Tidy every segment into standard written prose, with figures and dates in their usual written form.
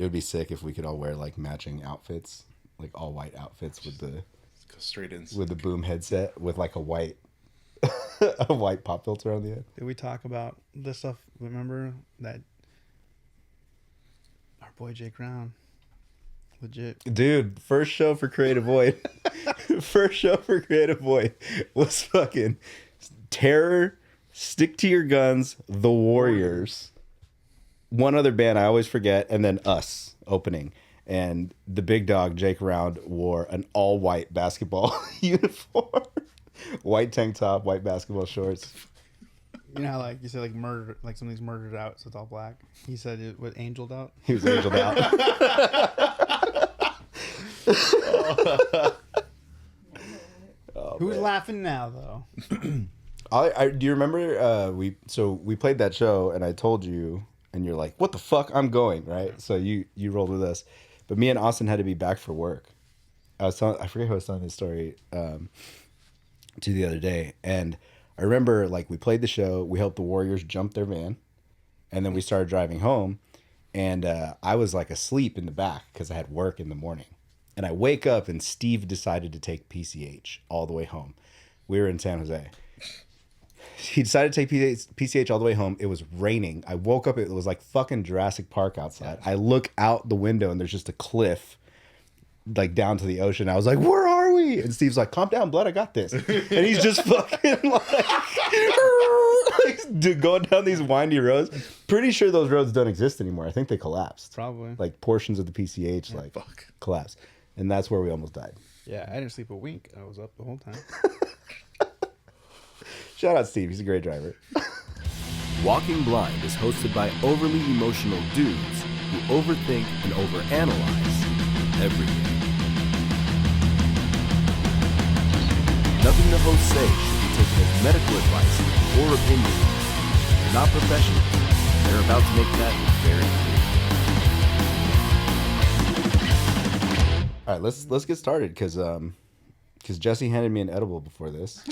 It would be sick if we could all wear like matching outfits, like all white outfits with the Go straight in. with the boom headset with like a white a white pop filter on the end. Did we talk about this stuff? Remember that our boy Jake Brown, legit. Dude, first show for Creative Void. First show for Creative Void was fucking Terror, Stick to Your Guns, The Warriors. One other band I always forget, and then us opening. And the big dog, Jake Round, wore an all-white basketball uniform. White tank top, white basketball shorts. You know how like you said like murder, like something's murdered out, so it's all black. He said it was angeled out. He was angeled out. Who's laughing now though? Do you remember we played that show and I told you and you're like, what the fuck? I'm going, right? So you rolled with us. But me and Austin had to be back for work. I forget who I was telling this story to the other day. And I remember like we played the show, we helped the Warriors jump their van, and then we started driving home. And I was like asleep in the back because I had work in the morning. And I wake up and Steve decided to take PCH all the way home. We were in San Jose. He decided to take PCH all the way home. It was raining. I woke up. It was like fucking Jurassic Park outside. I look out the window and there's just a cliff like down to the ocean. I was like, where are we? And Steve's like, calm down, blood. I got this. And he's just fucking like going down these windy roads. Pretty sure those roads don't exist anymore. I think they collapsed. Probably. Like portions of the PCH collapsed. And that's where we almost died. Yeah, I didn't sleep a wink. I was up the whole time. Shout out Steve. He's a great driver. Walking Blind is hosted by overly emotional dudes who overthink and overanalyze everything. Nothing the hosts say should be taken as medical advice or opinion. They're not professionals. They're about to make that very clear. All right, let's get started because Jesse handed me an edible before this.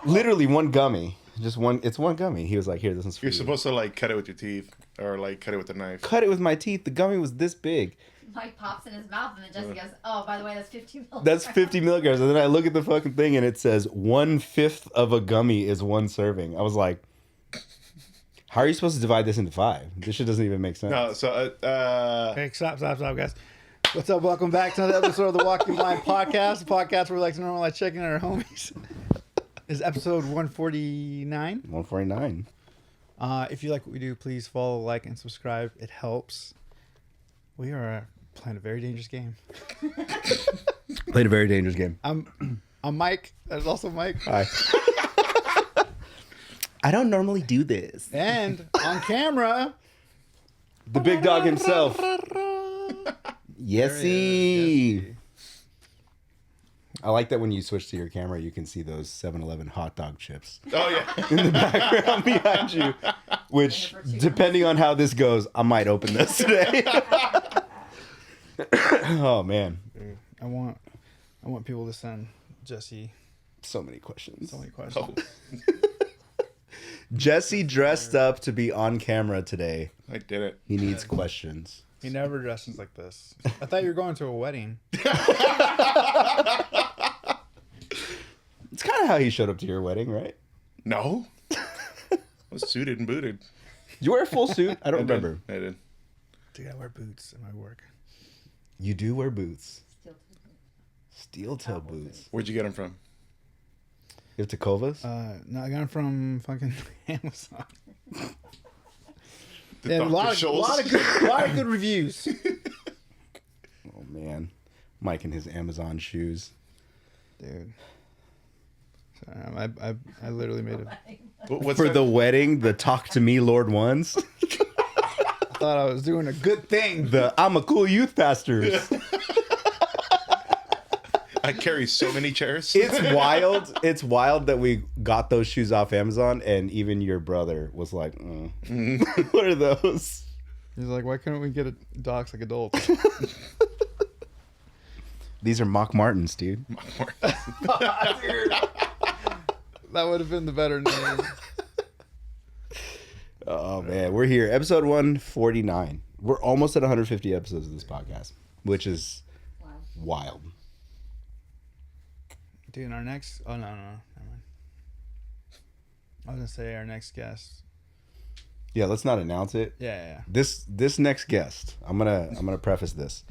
Literally one gummy, just one. It's one gummy. He was like, "Here, this one's for you." You're supposed to like cut it with your teeth or like cut it with a knife. Cut it with my teeth. The gummy was this big. Mike pops in his mouth and then Jesse goes, "Oh, by the way, that's 50 milligrams." That's 50 milligrams. And then I look at the fucking thing and it says 1/5 of a gummy is one serving. I was like, how are you supposed to divide this into 5? This shit doesn't even make sense. No, so Hey, stop, guys. What's up? Welcome back to another episode of the Walking Blind podcast. A podcast where we like to normalize checking our homies. This is episode 149. 149. If you like what we do, please follow, like, and subscribe. It helps. We are playing a very dangerous game. Played a very dangerous game. I'm Mike. There's also Mike. Hi. I don't normally do this. And on camera, The big dog himself. Yesy. I like that when you switch to your camera, you can see those 7-Eleven hot dog chips oh yeah. in the background behind you. Which, depending on how this goes, I might open this today. Oh man, I want people to send Jesse so many questions. so many questions. Oh, Jesse dressed up to be on camera today. I did it. He needs questions. He never dresses like this. I thought you were going to a wedding. It's kind of how he showed up to your wedding, right? No. I was suited and booted. Did you wear a full suit? I don't remember. I did. Dude, I wear boots in my work. You do wear boots. Steel Steel toe boots. Where'd you get them from? You have Tacovas? No, I got them from fucking Amazon. The They had a Dr. lot of good reviews. Oh man, Mike and his Amazon shoes. Dude. Sorry, I literally made a... What's For that? the wedding, the talk to me Lord ones. I thought I was doing a good thing. The I'm a cool youth pastors. I carry so many chairs. It's wild. It's wild that we got those shoes off Amazon, and even your brother was like, "What are those?" He's like, why couldn't we get docs like adults? These are Mock Martens, dude. That would have been the better name. Oh man, we're here, episode 149. We're almost at 150 episodes of this podcast, which is Wow. wild. Dude, our next. Oh no, never mind. I was gonna say our next guest. Yeah, let's not announce it. Yeah. This next guest, I'm gonna preface this,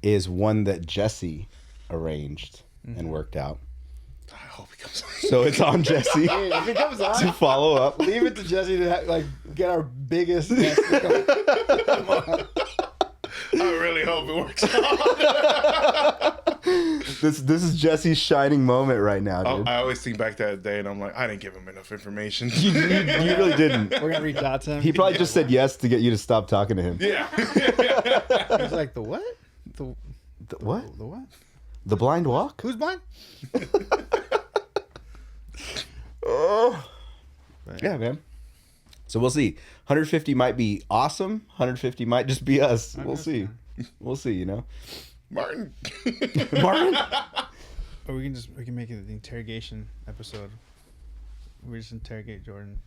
is one that Jesse arranged and worked out. I hope he comes. So it's on Jesse Hey, if it comes to on, follow up. leave it to Jesse to get our biggest guest. To come on. I really hope it works out. This is Jesse's shining moment right now, dude. I always think back to that day, and I'm like, I didn't give him enough information. You really didn't. We're gonna reach out to him. He probably just said yes to get you to stop talking to him. Yeah. He's like, the what? The What? The what? The blind walk? Who's blind? Oh. Yeah, man. So we'll see. 150 might be awesome. 150 might just be us. We'll see. We'll see, you know. Martin. Martin? Or we can make it the interrogation episode. We just interrogate Jordan.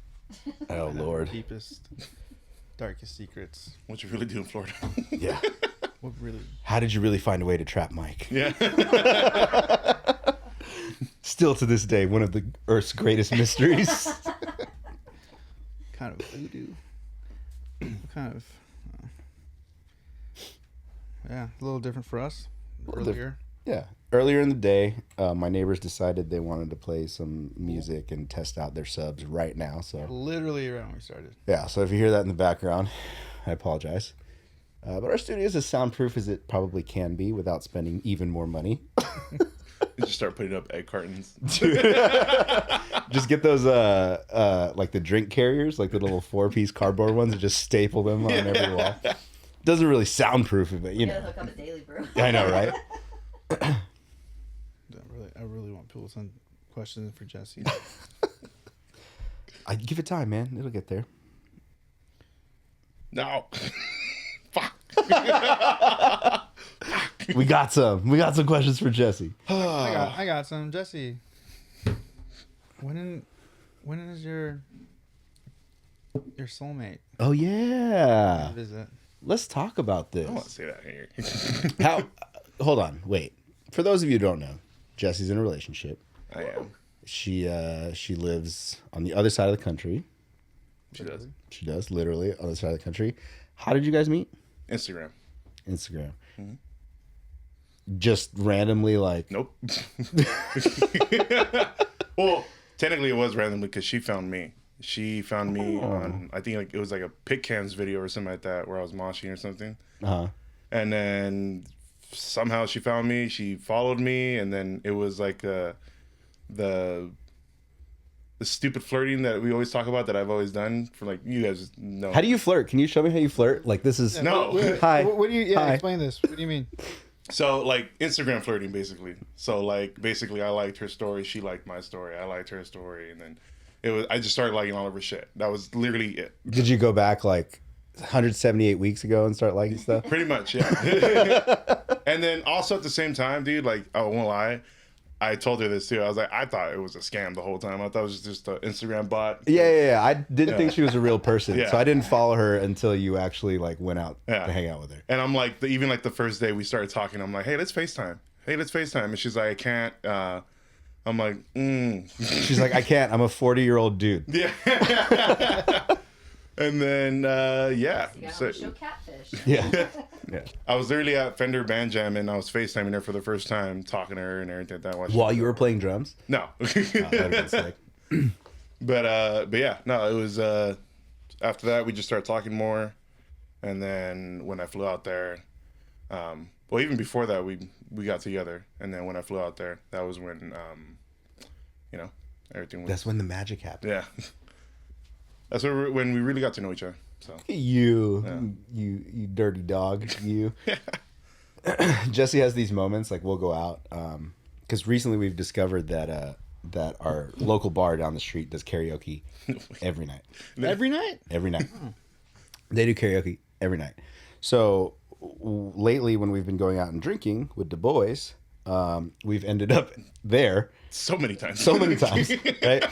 Oh, Lord. Deepest, darkest secrets. What you really do in Florida? Yeah. What really? How did you really find a way to trap Mike? Yeah. Still to this day, one of the Earth's greatest mysteries. Kind of voodoo. What kind of? Yeah, a little different for us. little Earlier. Yeah. Earlier in the day, my neighbors decided they wanted to play some music and test out their subs right now. So Literally right when we started. yeah, so if you hear that in the background, I apologize. But our studio is as soundproof as it probably can be without spending even more money. Just start putting up egg cartons. Just get those like the drink carriers, like the little 4-piece cardboard ones, and just staple them on every wall. Doesn't really soundproof it, but you You know. gotta hook up a daily brew. I know, right? I really want people to send questions for Jesse. I give it time, man. It'll get there. No. Fuck. We got some. We got some questions for Jesse. I got some. Jesse, when is your soulmate Oh yeah. visit? Let's talk about this. I want to say that here. How? Hold on. Wait. For those of you who don't know, Jesse's in a relationship. I am. She lives on the other side of the country. She does. She does, literally on the side of the country. How did you guys meet? Instagram. Instagram. Just randomly, like. Nope. Well, technically it was randomly because she found me. She found me on, I think like it was like a pick cans video or something like that where I was moshing or something. Uh-huh. And then somehow she found me. She followed me, and then it was like the stupid flirting that we always talk about that I've always done for like you guys know. How do you flirt? Can you show me how you flirt? Like this is. No. Hi. What do you? Yeah, Hi. explain this. What do you mean? So like Instagram flirting basically. So like basically I liked her story, she liked my story, I liked her story, and then I just started liking all of her shit. That was literally it. Did you go back like 178 weeks ago and start liking stuff? Pretty much, yeah. And then also at the same time, dude, like I won't lie, I told her this too. I was like, I thought it was a scam the whole time. I thought it was just an Instagram bot. Yeah. I didn't think she was a real person, Yeah. so I didn't follow her until you actually like went out Yeah. to hang out with her. And I'm like, even like the first day we started talking, I'm like, hey, let's FaceTime. And she's like, I can't. I'm like, She's like, I can't. I'm a 40-year-old dude. yeah. And then, yeah. You gotta So, show catfish. Yeah. Yeah. I was literally at Fender Band Jam and I was FaceTiming her for the first time, talking to her and everything like that. While you were playing drums? No. Oh, that'd have been sick. But yeah, no, it was, after that, we just started talking more. And then when I flew out there, well, even before that, we got together. And then when I flew out there, that was when, everything was. That's when the magic happened. Yeah. That's when we really got to know each other. So You dirty dog, you. Jesse has these moments, like we'll go out, because recently we've discovered that our local bar down the street does karaoke every night. Every night? Every night. They do karaoke every night. So lately, when we've been going out and drinking with the boys, we've ended up there so many times, right?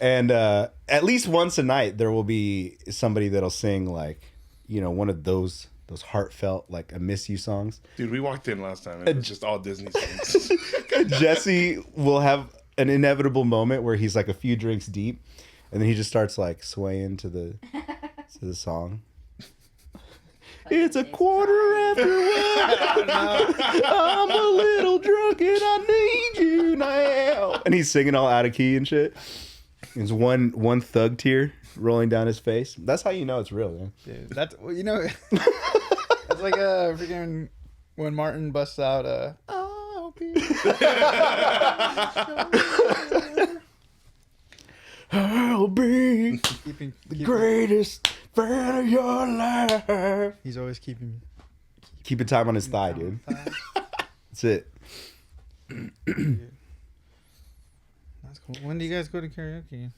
And at least once a night, there will be somebody that'll sing like, one of those those heartfelt like "I Miss You" songs. Dude, we walked in last time and it was just all Disney songs. Jesse will have an inevitable moment where he's like a few drinks deep, and then he just starts like swaying to the song. It's a quarter after 1. I'm a little drunk and I need you now. And he's singing all out of key and shit. There's one thug tear rolling down his face. That's how you know it's real, man. Dude, that's it's like a freaking when Martin busts out I'll be I'll be keeping the greatest fan of your life. He's always keeping Keeping time on his thigh, dude. That's it. That's cool. When do you guys go to karaoke?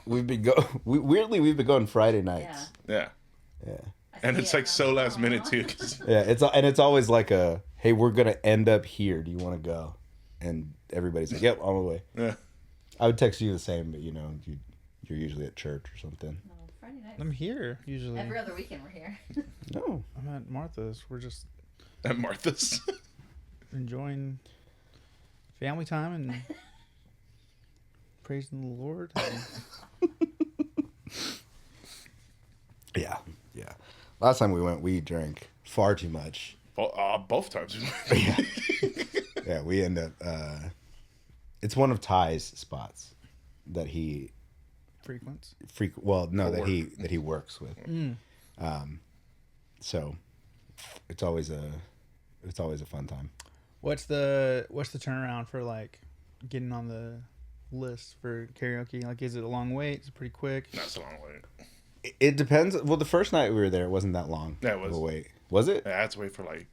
We've been we've been going Friday nights. Yeah. Yeah. And it's like so last minute too. Yeah, it's always like a, hey, we're gonna end up here. Do you want to go? And everybody's like, yep, on the way. Yeah. I would text you the same, but you're usually at church or something. No, Friday night. I'm here usually. Every other weekend we're here. No, I'm at Martha's. We're just At Martha's. enjoying family time and praising the Lord. yeah. Last time we went, we drank far too much. Both times. Yeah, we end up. It's one of Ty's spots that he Frequents. that he works with. Mm. So it's always a fun time. What's the turnaround for like getting on the list for karaoke? Like, is it a long wait? Is it pretty quick? That's a long way. It depends. Well, the first night we were there, it wasn't that long. Yeah, it was. of a wait. Was it? Yeah, I had to wait for like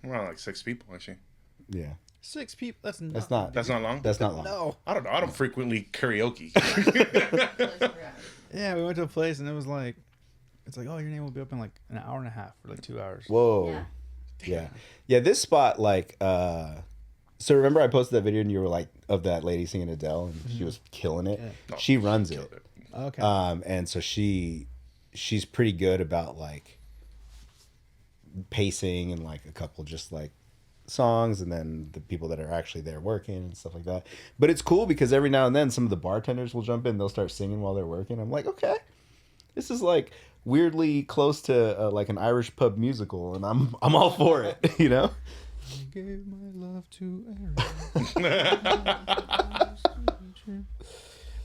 around like 6 people actually. Yeah. 6 people. That's not. That's not long. That's not long. No. I don't know. I don't frequently karaoke. Yeah, we went to a place and it was like, it's like, oh, your name will be up in like an hour and a half or like 2 hours. Whoa. Yeah. This spot, like, so remember I posted that video and you were like, of that lady singing Adele and she was killing it. Yeah. No, She runs it. killed it. Okay. And so she's pretty good about like pacing and like a couple just like songs and then the people that are actually there working and stuff like that. But it's cool because every now and then some of the bartenders will jump in, they'll start singing while they're working. I'm like, okay, this is like weirdly close to like an Irish pub musical, and I'm all for it, you know. I gave my love to Aaron.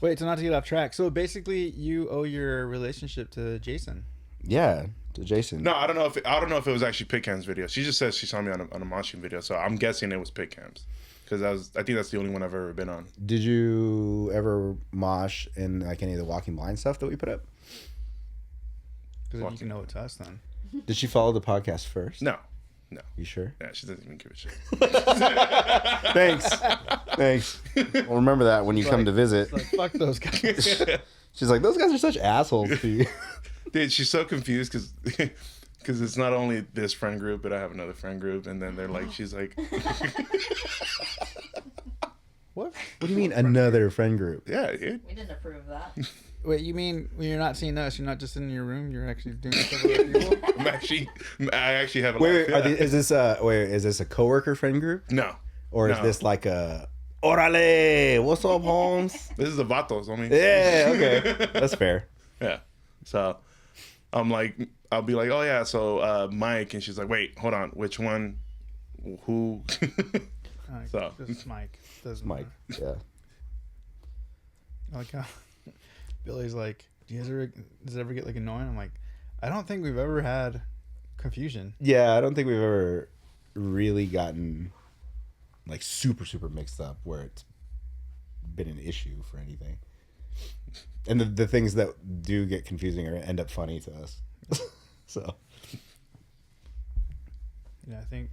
Wait, so not to get off track. So basically, you owe your relationship to Jason. Yeah, to Jason. No, I don't know if it was actually Pitcairn's video. She just says she saw me on a moshing video, so I'm guessing it was Pitcairn's because I think that's the only one I've ever been on. Did you ever mosh in like any of the Walking Blind stuff that we put up? Because you can know it to us then. Did she follow the podcast first? No. You sure? Yeah, she doesn't even give a shit. Thanks. Well, remember that when you come to visit. It's like, fuck those guys. She's like, those guys are such assholes to you. Dude, she's so confused because it's not only this friend group, but I have another friend group, and then they're like, she's like, What? What do you mean another friend group? yeah, dude. We didn't approve that. Wait, you mean when you're not seeing us, you're not just in your room, you're actually doing stuff with other people? I actually have a Wait, life. is this a coworker friend group? No. Or is No. this like a Orale, what's up, Holmes? This is the Vatos, I mean. Yeah, okay. That's fair. Yeah. So I'm like, I'll be like, oh yeah, so Mike, and she's like, wait, hold on, which one? Who? So. Just Mike. Doesn't Mike. matter. Yeah. I like how Billy's like, does it ever get like annoying? I'm like, I don't think we've ever had confusion. Yeah, I don't think we've ever really gotten like super mixed up where it's been an issue for anything. And the things that do get confusing or end up funny to us. So Yeah, I think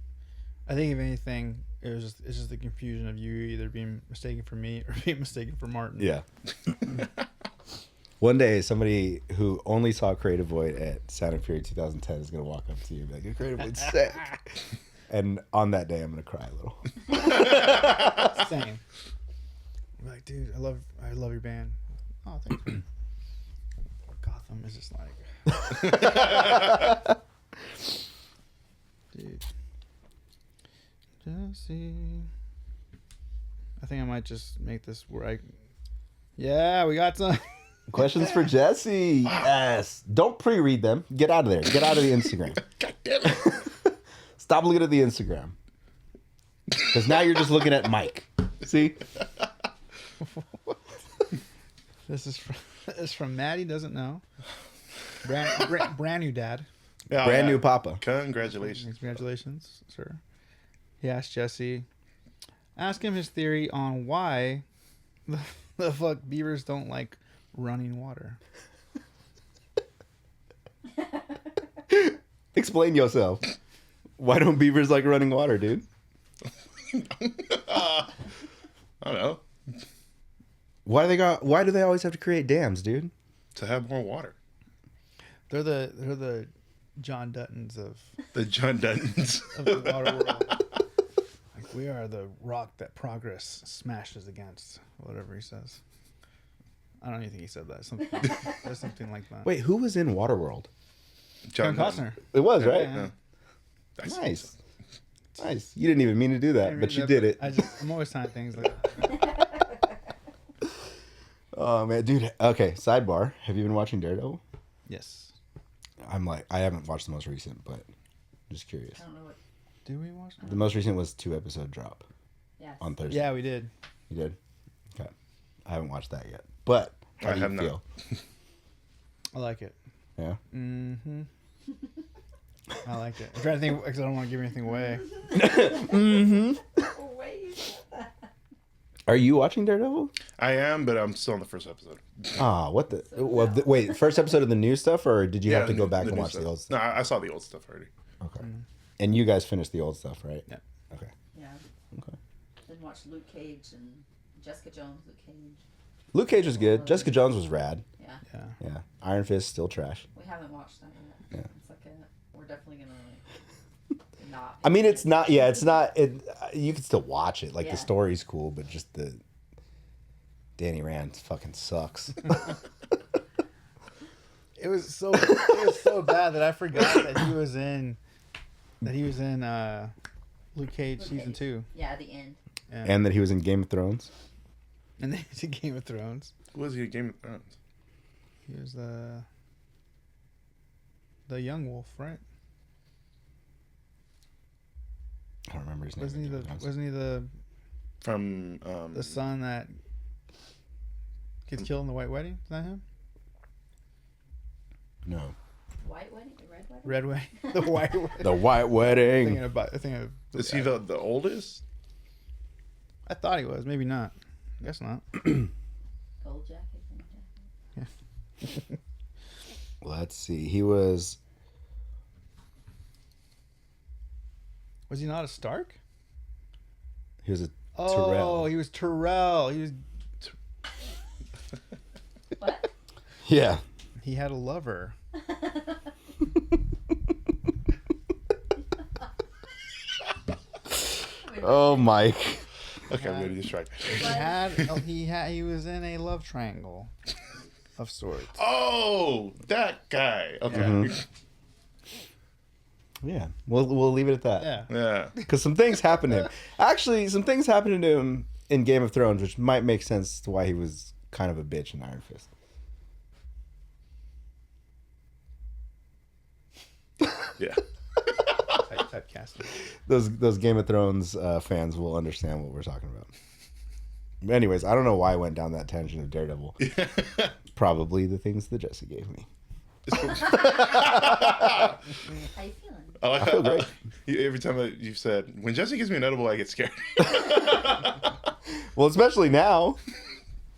if anything, it's just the confusion of you either being mistaken for me or being mistaken for Martin. yeah. One day, somebody who only saw Creative Void at Sound and Fury 2010 is going to walk up to you and be like, Creative Void's sick. And on that day, I'm going to cry a little. Same. I'm like, dude, I love your band. Oh, thanks. Man. Gotham is just like Dude. Jesse. I think I might just make this where I. Yeah, we got some. Questions for Jesse. Yes. Don't pre-read them. Get out of there. Get out of the Instagram. God damn it. Stop looking at the Instagram. Because now you're just looking at Mike. See? This is from Maddie. Doesn't know. Brand new dad. Yeah, Brand new papa. Congratulations. Congratulations, sir. He asked Jesse. Ask him his theory on why the fuck beavers don't like running water. Explain yourself. Why don't beavers like running water, dude? I don't know. Why do they always have to create dams, dude? To have more water. They're the John Duttons of The John Duttons. the water world. Like, we are the rock that progress smashes against. Whatever he says. I don't even think he said that. There's something like that. Wait, who was in Waterworld? Kevin Costner. It was, right? Yeah. Nice. Nice. You didn't even mean to do that, but you did it. I'm always trying things like that. Oh, man. Dude, okay, sidebar. Have you been watching Daredevil? Yes. I haven't watched the most recent, but just curious. I don't know what. Did we watch that? The most recent was 2-episode drop Yes. on Thursday. Yeah, we did. You did? Okay. I haven't watched that yet. But how I do you have not. feel? I like it. Yeah? Mm-hmm. I like it. I'm trying to think because I don't want to give anything away. Wait. Are you watching Daredevil? I am, but I'm still on the first episode. Ah, what the... Well, wait, first episode of the new stuff, or did you have to the go new- back the and new watch stuff. the old No, stuff? I saw the old stuff already. Okay. And you guys finished the old stuff, right? Yeah. Okay. Yeah. Okay. Then watch Luke Cage and Jessica Jones. Luke Cage. Luke Cage was good. Jessica Jones was rad. Yeah. Yeah. Yeah. Iron Fist, still trash. We haven't watched that yet. Yeah. It's like we're definitely gonna not. I mean, it's not... Yeah, it's not... You can still watch it. Like, Yeah. the story's cool, but just the... Danny Rand fucking sucks. It was so bad that I forgot that he was in Luke Cage Luke season Cage. 2. Yeah, the end. Yeah. And that he was in Game of Thrones. And then he's in Game of Thrones. Who was he in Game of Thrones? He was the young wolf, right? I don't remember his name. Wasn't he the From the son that gets killed in the White Wedding? Is that him? No. White wedding, the red wedding. Red Wedding, the White Wedding. The White Wedding. Thinking of. Is he the oldest? I thought he was. Maybe not. I guess not. Gold jacket. Green jacket. Let's see. He was... Was he not a Stark? He was a Oh, Tyrell. he was Tyrell. He was. What? Yeah. He had a lover. Oh, Mike. Okay, I'm gonna distract. He was in a love triangle of sorts. Oh, that guy. Okay. Mhm. Yeah. We'll leave it at that. Yeah. Yeah. Because some things happened to him. Actually, some things happened to him in Game of Thrones, which might make sense to why he was kind of a bitch in Iron Fist. Yeah. Typecasting. Those Game of Thrones fans will understand what we're talking about. But anyways, I don't know why I went down that tangent of Daredevil. Probably the things that Jesse gave me. How you feeling? I like I feel great. Every time you've said, when Jesse gives me an edible, I get scared. Well, especially now.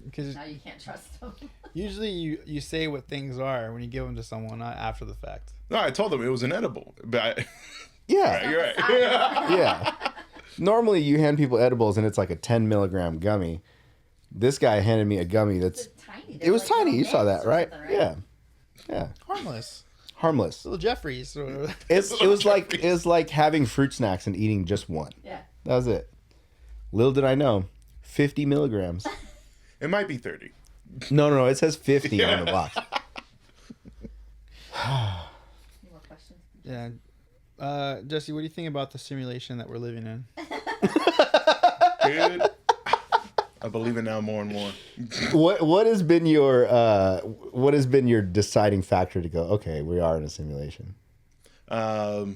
Because Now you can't trust them. usually you say what things are when you give them to someone, not after the fact. No, I told him it was an edible. But Yeah. you're right. Yeah. Normally you hand people edibles and it's like a 10 milligram gummy. This guy handed me a gummy that's... It's tiny. It was They're like tiny. You saw eggs that, or right? something, Yeah. Yeah. Harmless. Harmless. Little Jeffries. Or It was like having fruit snacks and eating just one. Yeah. That was it. Little did I know, 50 milligrams. It might be 30. No. It says 50 on the box. Any more questions? Yeah. Jesse, what do you think about the simulation that we're living in? Dude, I believe it now more and more. What has been your deciding factor to go, okay, we are in a simulation? Because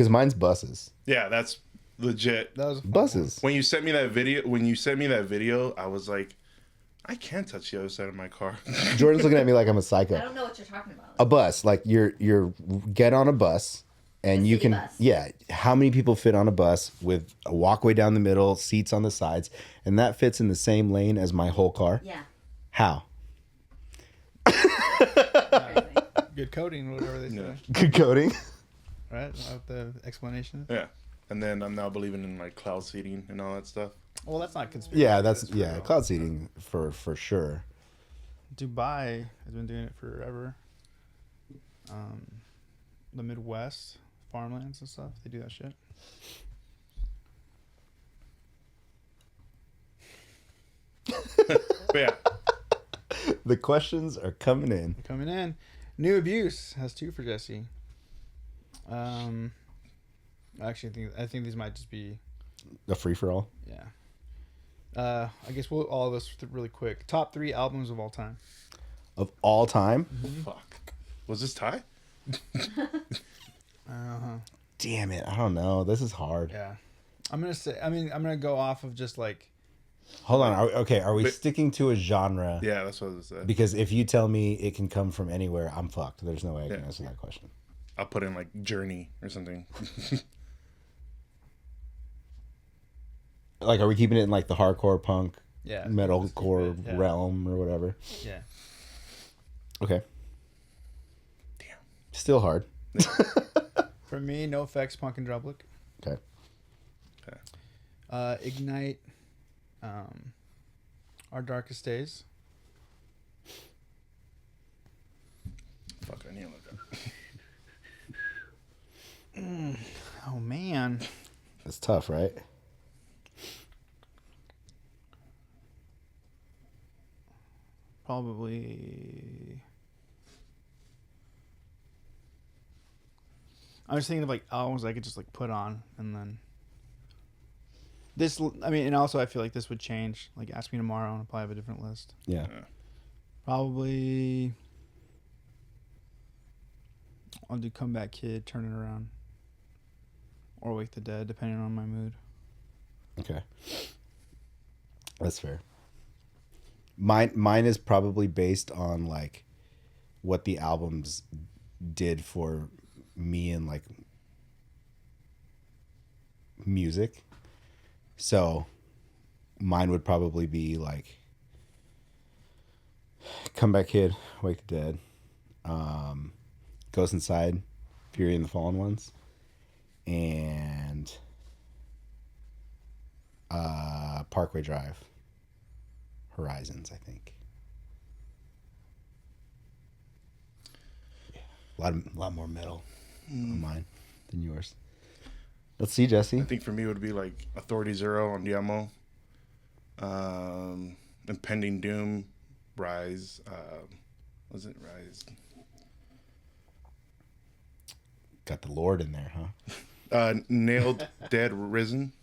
mine's buses. Yeah, that's legit. That was a fun Buses. When you sent me that video, I was like, I can't touch the other side of my car. Jordan's looking at me like I'm a I psycho. don't know what you're talking about. A bus, like you're get on a bus and A you city can bus. yeah, how many people fit on a bus with a walkway down the middle, seats on the sides, and that fits in the same lane as my whole car? Yeah. How? Crazy. good coding, whatever they say. Yeah. Good coding. Right? With the explanation. Yeah. And then I'm now believing in like cloud seeding and all that stuff. Well, that's not conspiracy. Yeah, that's real. cloud seeding for sure. Dubai has been doing it forever. The Midwest, farmlands and stuff, they do that shit. But yeah. The questions are coming in. Coming in. New abuse has 2 for Jesse. Actually, I think these might just be, A free for all yeah. I guess we'll all of us really quick. Top 3 albums of all time. of all time. Fuck. Was this Ty? Damn it, I don't know. This is hard. Yeah. I'm gonna go off of just like, Hold on. Are we But- sticking to a genre? Yeah, that's what I was saying. Because if you tell me it can come from anywhere, I'm fucked. There's no way I can Yeah. answer that question. I'll put in like Journey or something. Like, are we keeping it in like the hardcore punk, yeah, metalcore Yeah. realm or whatever? yeah. Okay. Damn. Still hard. For me, No Effects, Punk and Drublic. Okay. Ignite, Our Darkest Days. Fuck, I need to look up. Oh man, It's tough, right? probably. I was thinking of like albums I could just like put on and then. This, I mean, and also I feel like this would change. Like, ask me tomorrow, and I'll probably have a different list. Yeah. Probably. I'll do Comeback Kid, Turn It Around, or Wake the Dead, depending on my mood. Okay. That's fair. Mine is probably based on like what the albums did for me and like music. So mine would probably be like Comeback Kid, Wake the Dead, Ghost Inside, Fury and the Fallen Ones, and Parkway Drive, Horizons, I think. Yeah, a lot more metal on mine than yours. Let's see, Jesse. I think for me it would be like Authority Zero on Diamo. Impending Doom, Rise. Was it Rise? Got the Lord in there, huh? Nailed, Dead, Risen.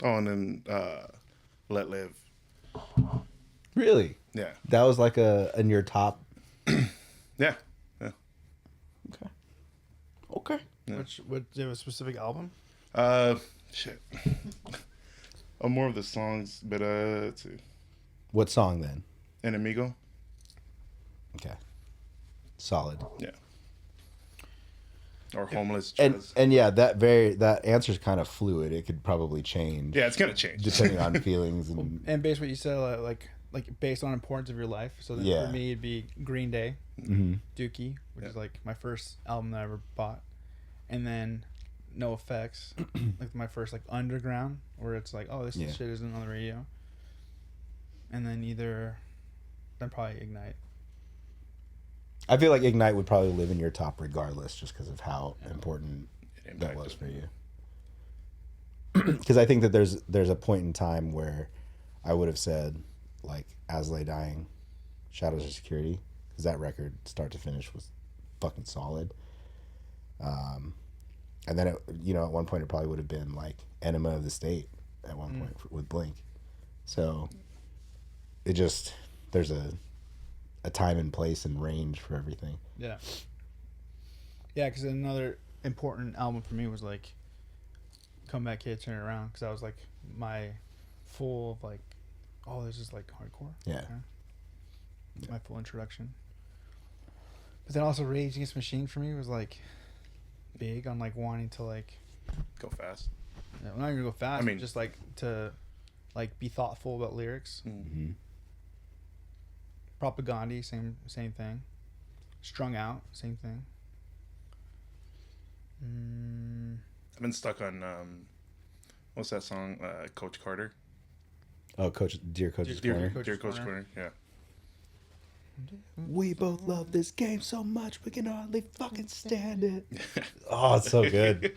Oh, and then Let Live. Really? Yeah. That was like in your top. Yeah. Yeah. Okay. Okay. What do you have a specific album? Shit. Oh, more of the songs, but let's see. What song then? Enemigo. Okay. Solid. Yeah. Or Homeless. And Jazz. yeah, that answer's kind of fluid. It could probably change Yeah, it's gonna change. depending on feelings and And based on what you said, like based on importance of your life. So then Yeah. for me, it'd be Green Day, Mhm. Dookie, which Yeah. is like my first album that I ever bought, and then No Effects, like my first like underground, where it's like, oh, this Yeah. shit isn't on the radio. And then probably Ignite. I feel like Ignite would probably live in your top regardless, just because of how important that Impacted. was for you. because I think that there's a point in time where I would have said like As Lay Dying, Shadows of Security, because that record start to finish was fucking solid. And then at one point it probably would have been like Enema of the State at one point with Blink. So it just there's a time and place and range for everything. Yeah. Yeah, because another important album for me was like Comeback Kid, Turn It Around, because that was like my full of like, oh, this is like hardcore. Yeah. My full introduction. But then also Rage Against the Machine for me was like big on like wanting to like Go fast. Yeah, I'm not gonna go fast. I mean, just like to like be thoughtful about lyrics. Mm-hmm. Propaganda, same thing. Strung Out, same thing. I've been stuck on what's that song? Coach Carter. Oh, Dear Coach's Corner. Dear Coach Corner. Yeah. We both love this game so much we can hardly fucking stand it. Oh, it's so good.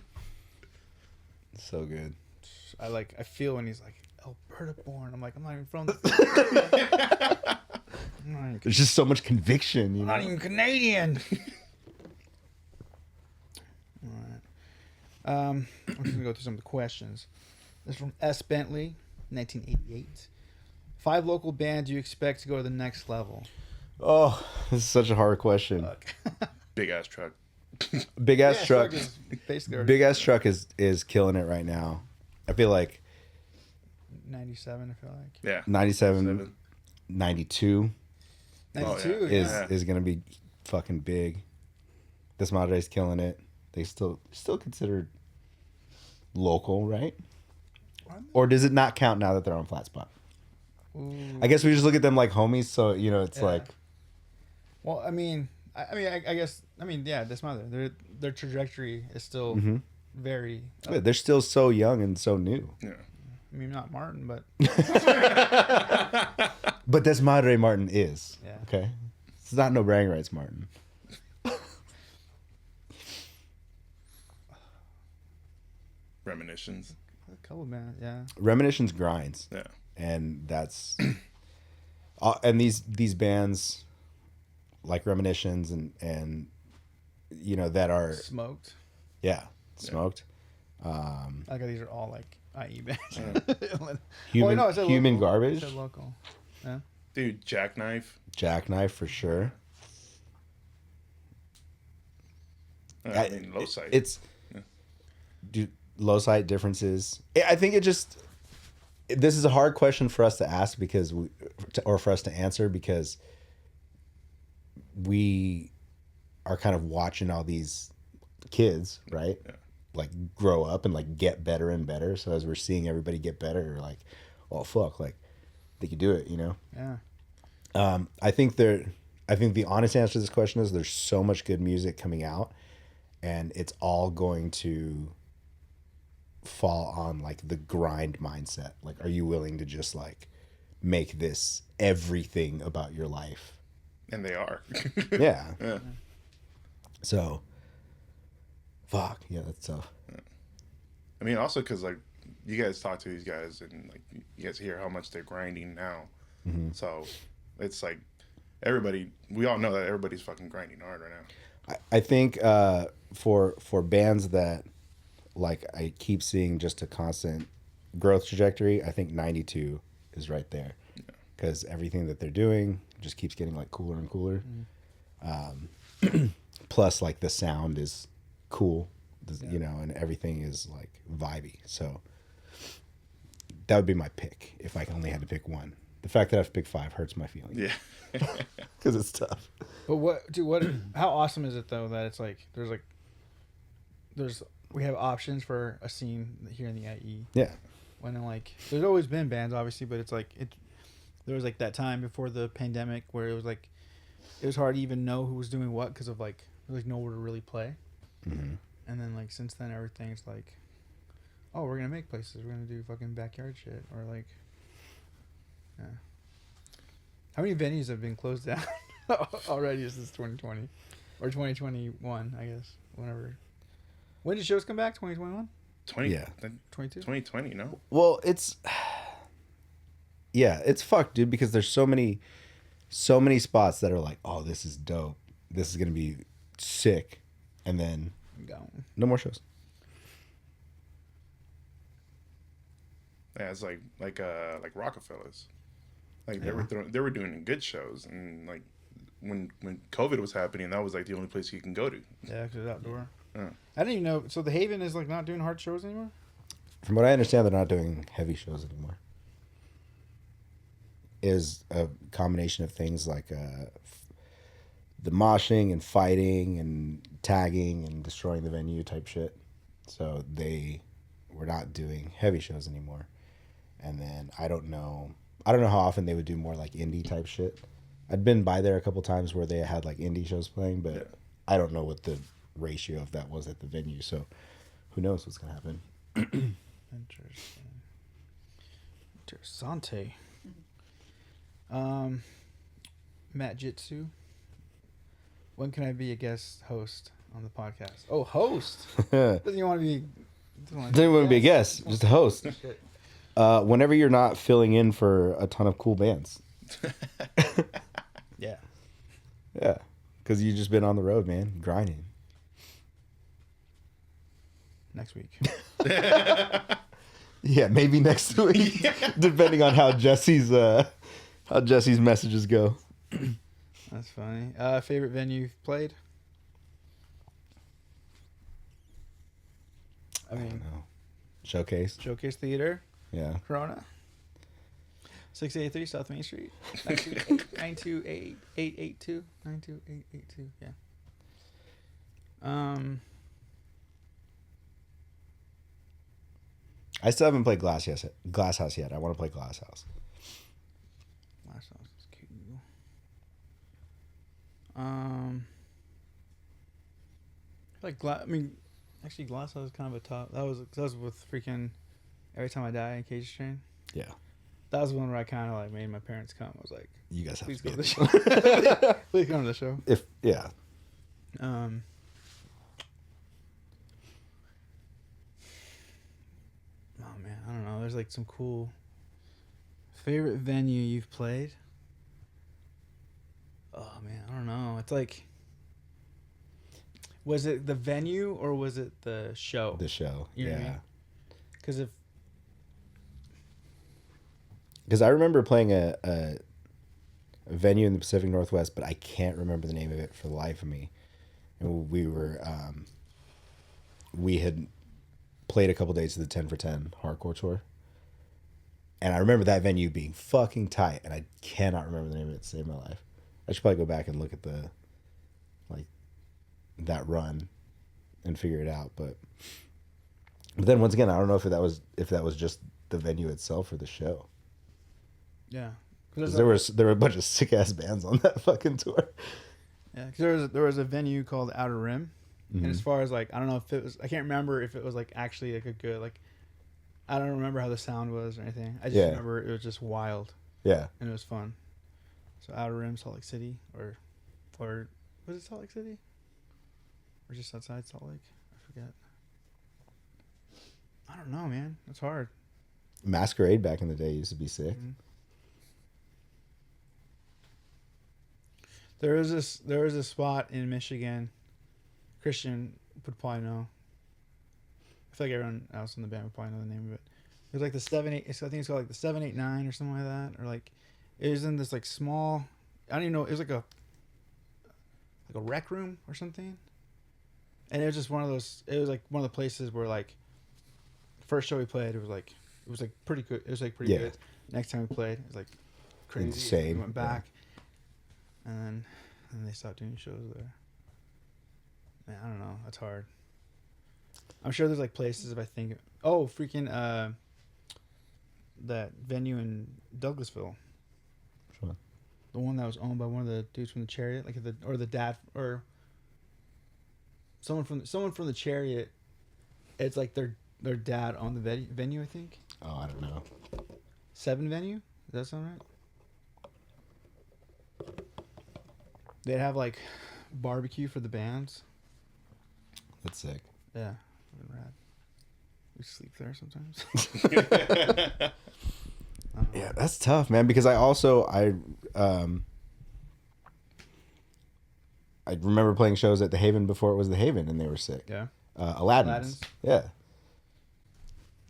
So good. I feel when he's like Alberta born. I'm like, I'm not even from the There's just so much conviction, you I'm know. not even Canadian. All right. I'm just gonna go through some of the questions. This is from S. Bentley, 1988. 5 local bands you expect to go to the next level. Oh, this is such a hard question. Big ass truck. Big ass truck. is basically Big ass truck is killing it right now. I feel like 97. I feel like Yeah. 97, 92 92 is gonna be fucking big. Desmadre's killing it. They still considered local, right? Or does it not count now that they're on Flat Spot? Ooh. I guess we just look at them like homies, so it's like. Well, I guess, yeah, Desmadre. Their trajectory is still very. Yeah, they're still so young and so new. Yeah. I mean, not Martin, but But Desmadre Martin is. Yeah. Okay? It's not no bragging rights, Martin. Reminiscence. a couple bands, yeah. Reminiscence grinds. Yeah. And that's. And these bands like Reminiscence and that are. Smoked. Yeah. Smoked. I like how these are all like IE bands. Human, I said human local. Garbage. I said local. Yeah. Dude, Jackknife. Jackknife for sure. I mean, low side. It's low side differences. I think this is a hard question for us to ask or for us to answer because we are kind of watching all these kids, right? Yeah. Like grow up and like get better and better. So as we're seeing everybody get better, we're like, oh fuck, like they could do it, you know? Yeah. I think the honest answer to this question is there's so much good music coming out and it's all going to fall on like the grind mindset. Like, are you willing to just like make this everything about your life? And they are. Yeah. Yeah. So, fuck. Yeah, that's tough. I mean, also because like you guys talk to these guys and like you guys hear how much they're grinding now. Mm-hmm. So it's like we all know that everybody's fucking grinding hard right now. I think for bands that like I keep seeing just a constant growth trajectory, I think 92 is right there because everything that they're doing just keeps getting like cooler and cooler. Plus, like the sound is cool, and everything is like vibey. So that would be my pick if I only had to pick one. The fact that I have to pick 5 hurts my feelings. Yeah. Because it's tough. But how awesome is it though that it's like we have options for a scene here in the IE. Yeah. When like there's always been bands obviously, but it's like there was like that time before the pandemic where it was hard to even know who was doing what because of like there was nowhere to really play. Mm-hmm. And then like since then everything's like, oh, we're gonna make places, we're gonna do fucking backyard shit or like, yeah. How many venues have been closed down already since 2020 or 2021? I guess whenever. When did shows come back? 2021. Yeah. 22? 2020, no? Well, it's it's fucked, dude, because there's so many spots that are like, oh, this is dope. This is gonna be sick, and then Gone. no more shows. Yeah, it's like Rockefellers. Like they were doing good shows, and like when COVID was happening, that was like the only place you can go to. Yeah, because it's outdoor. Yeah. I didn't even know. So the Haven is like not doing hard shows anymore? From what I understand, they're not doing heavy shows anymore. Is a combination of things like the moshing and fighting and tagging and destroying the venue type shit. So they were not doing heavy shows anymore. And then I don't know how often they would do more like indie type shit. I'd been by there a couple times where they had like indie shows playing, but I don't know what the ratio of that was at the venue. So who knows what's gonna happen. Interesting. Interessante. Matt Jitsu. When can I be a guest host on the podcast? Oh, host. Doesn't he want to be? Didn't want to be a guest, just a host. Whenever you're not filling in for a ton of cool bands. Yeah. Yeah, because you've just been on the road, man, grinding. Next week. Yeah, maybe next week, depending on how Jesse's messages go. That's funny. Favorite venue you've played? I I mean, don't know. Showcase. Showcase Theater, Yeah. Corona. 683 South Main Street. 92882. 92882. Yeah. I still haven't played Glass House yet. I want to play Glass House. Last house is cute. Actually, Glass House is kind of a top. That was with freaking Every Time I Die and Cage Train. Yeah. That was one where I kind of like made my parents come. I was like, You guys have please to go be to the show. Please come to the show. Yeah. Oh man, I don't know. There's like some cool favorite venue you've played. Oh man, I don't know. It's like, was it the venue or was it the show? The show. You know what I Yeah. mean? Because I remember playing a venue in the Pacific Northwest, but I can't remember the name of it for the life of me. And we had played a couple days of the 10 for 10 hardcore tour. And I remember that venue being fucking tight, and I cannot remember the name of it to save my life. I should probably go back and look at that run and figure it out. But then once again, I don't know if that was just the venue itself or the show. Yeah, 'Cause there were a bunch of sick ass bands on that fucking tour. Yeah, because there was a venue called Outer Rim, Mm-hmm. and as far as like, I don't know if it was, I can't remember if it was like actually like a good like, I don't remember how the sound was or anything. I just remember it was just wild. Yeah. And it was fun. So Outer Rim, Salt Lake City, or was it Salt Lake City? Or just outside Salt Lake? I forget. I don't know, man. It's hard. Masquerade back in the day used to be sick. Mm-hmm. There was a spot in Michigan. Christian would probably know. I feel like everyone else in the band would probably know the name of it. It was like the 7-8. I think it's called like the 789 or something like that, or like it was in this like small. I don't even know. It was like a rec room or something. And it was just one of those. It was like one of the places where like first show we played, it was like pretty good. It was like pretty good. Next time we played, it was like crazy. Insane. We went back, and then they stopped doing shows there. Man, I don't know. That's hard. I'm sure there's like places if I think. Oh, freaking that venue in Douglasville. Which one? The one that was owned by one of the dudes from the Chariot, like the dad or someone from the Chariot. It's like their dad owned the venue, I think. Oh, I don't know. 7 venue? Does that sound right? They'd have like barbecue for the bands. That's sick. Yeah, rad. We sleep there sometimes. Yeah, that's tough, man. Because I remember playing shows at the Haven before it was the Haven, and they were sick. Yeah. Aladdin's. Yeah.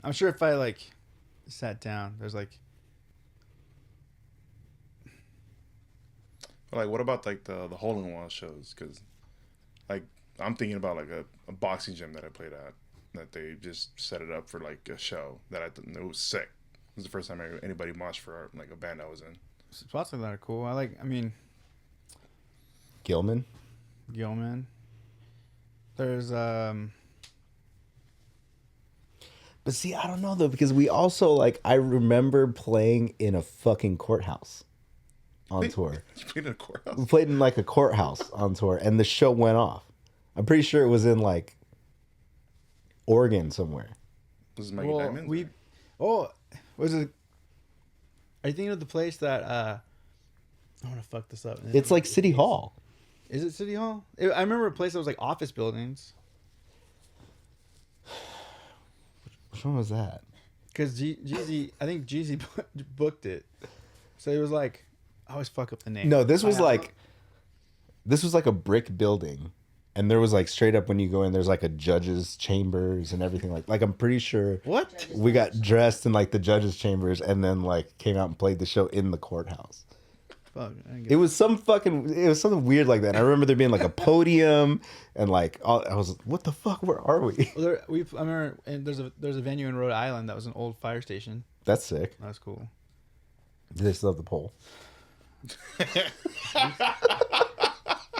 I'm sure if I like sat down, there's like. Like, what about like the hole in one shows? Because, like, I'm thinking about like a boxing gym that I played at, that they just set it up for like a show that I thought it was sick. It was the first time anybody moshed for like a band I was in. Spots like that are cool. I mean, Gilman. There's But see, I don't know though, because we also like I remember playing in a fucking courthouse on tour. You played in a courthouse? We played in like a courthouse on tour, and the show went off. I'm pretty sure it was in like Oregon somewhere. This is Maggie Diamond? Was it? Are you thinking of the place that I want to fuck this up? It's like City Hall. Is it City Hall? I remember a place that was like office buildings. Which one was that? Because Jeezy, I think Jeezy booked it. So it was like, I always fuck up the name. No, this was like a brick building, and there was like straight up when you go in, there's like a judge's chambers and everything like I'm pretty sure. What? We got dressed in like the judge's chambers and then like came out and played the show in the courthouse. Fuck. It was something weird like that. And I remember there being like a podium and like I was, what the fuck? Where are we? Well, I remember, and there's a venue in Rhode Island that was an old fire station. That's sick. That's cool. Do they still have the pole?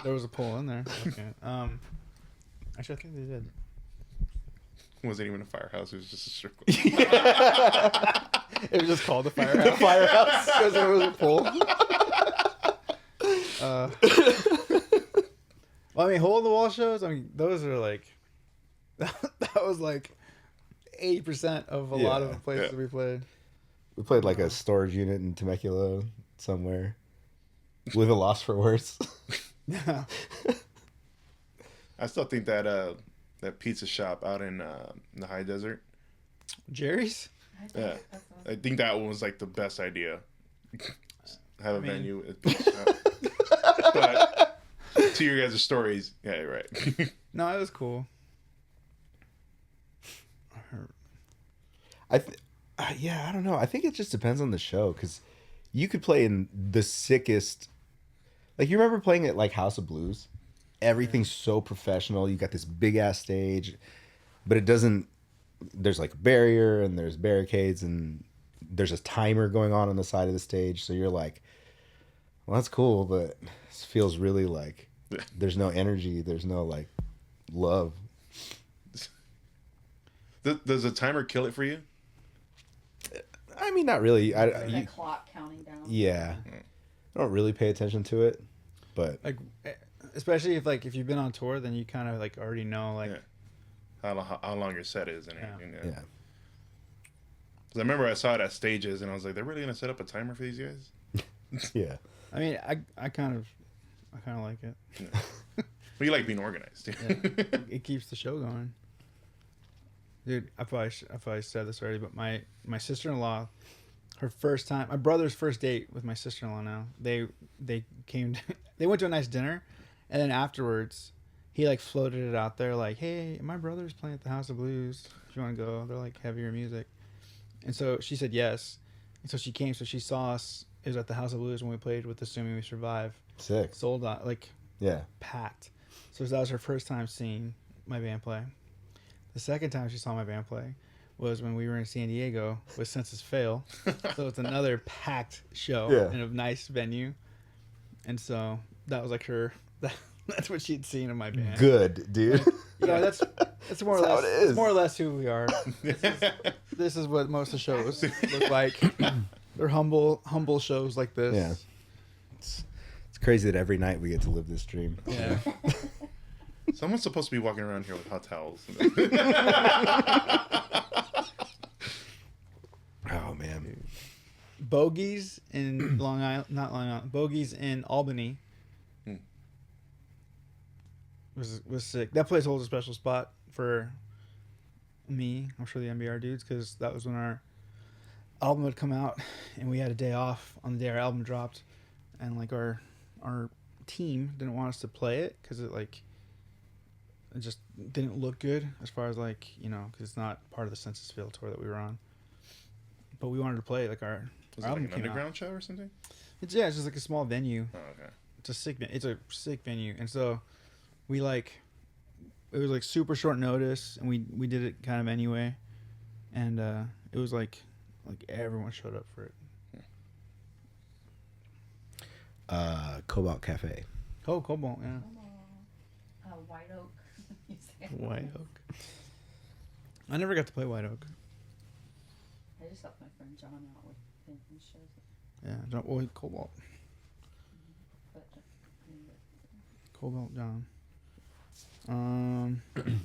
There was a pole in there. Okay. Actually, I think they did. It wasn't even a firehouse. It was just a circle. It was just called the firehouse. The firehouse. Because there was a pole. Well, I mean, hole in the wall shows. I mean, those are like that was like 80% of a lot of the places we played. We played like a storage unit in Temecula somewhere. With a loss for worse. Yeah. I still think that that pizza shop out in the high desert. Jerry's? Yeah, I think that one was like the best idea. Have a venue at pizza shop. But to your guys' stories, yeah, you're right. No, it was cool. I don't know. I think it just depends on the show because you could play in the sickest. Like you remember playing at like House of Blues? Everything's so professional. You got this big ass stage, but it doesn't. There's like a barrier and there's barricades and there's a timer going on the side of the stage. So you're like, well, that's cool, but this feels really like there's no energy. There's no like love. Does the timer kill it for you? I mean, not really. The clock counting down. Yeah, I don't really pay attention to it, but Like, especially if you've been on tour, then you kind of like already know like. Yeah. How long your set is and everything. yeah. 'Cause I remember I saw it at stages and I was like, they're really gonna set up a timer for these guys? Yeah. I mean, I kind of like it. Yeah. Well, you like being organized. Yeah. It keeps the show going. Dude, I probably said this already, but my sister-in-law, her first time, my brother's first date with my sister-in-law now, they came, they went to a nice dinner, and then afterwards, he like floated it out there like, hey, my brother's playing at the House of Blues. If you want to go, they're like heavier music. And so she said yes. And so she came. So she saw us. It was at the House of Blues when we played with Assuming We Survive. Sick. Sold out, like Yeah. packed. So that was her first time seeing my band play. The second time she saw my band play was when we were in San Diego with Census Fail. So it's another packed show in a nice venue. And so that was like her. That's what she'd seen in my band. Good, dude. Yeah, that's more or That's how less. it is. It's more or less who we are. This is what most of the shows look like. They're humble shows like this. Yeah. It's crazy that every night we get to live this dream. Yeah. Someone's supposed to be walking around here with hot towels. Oh man. Bogies in Long Island, not Long Island. Bogies in Albany. Was sick. That place holds a special spot for me. I'm sure the MBR dudes, because that was when our album would come out, and we had a day off on the day our album dropped, and like our team didn't want us to play it because it just didn't look good as far as like, you know, because it's not part of the Census Field tour that we were on. But we wanted to play it, like our Was it album like an came out. underground show or something? It's just like a small venue. Oh, okay. It's a sick venue, and so we it was like super short notice, and we did it kind of anyway, and it was like everyone showed up for it. Cobalt Cafe. Oh, Cobalt, yeah. White Oak. You say White Oak. I never got to play White Oak. I just helped my friend John out with him shows. Yeah, Cobalt. But, Cobalt John.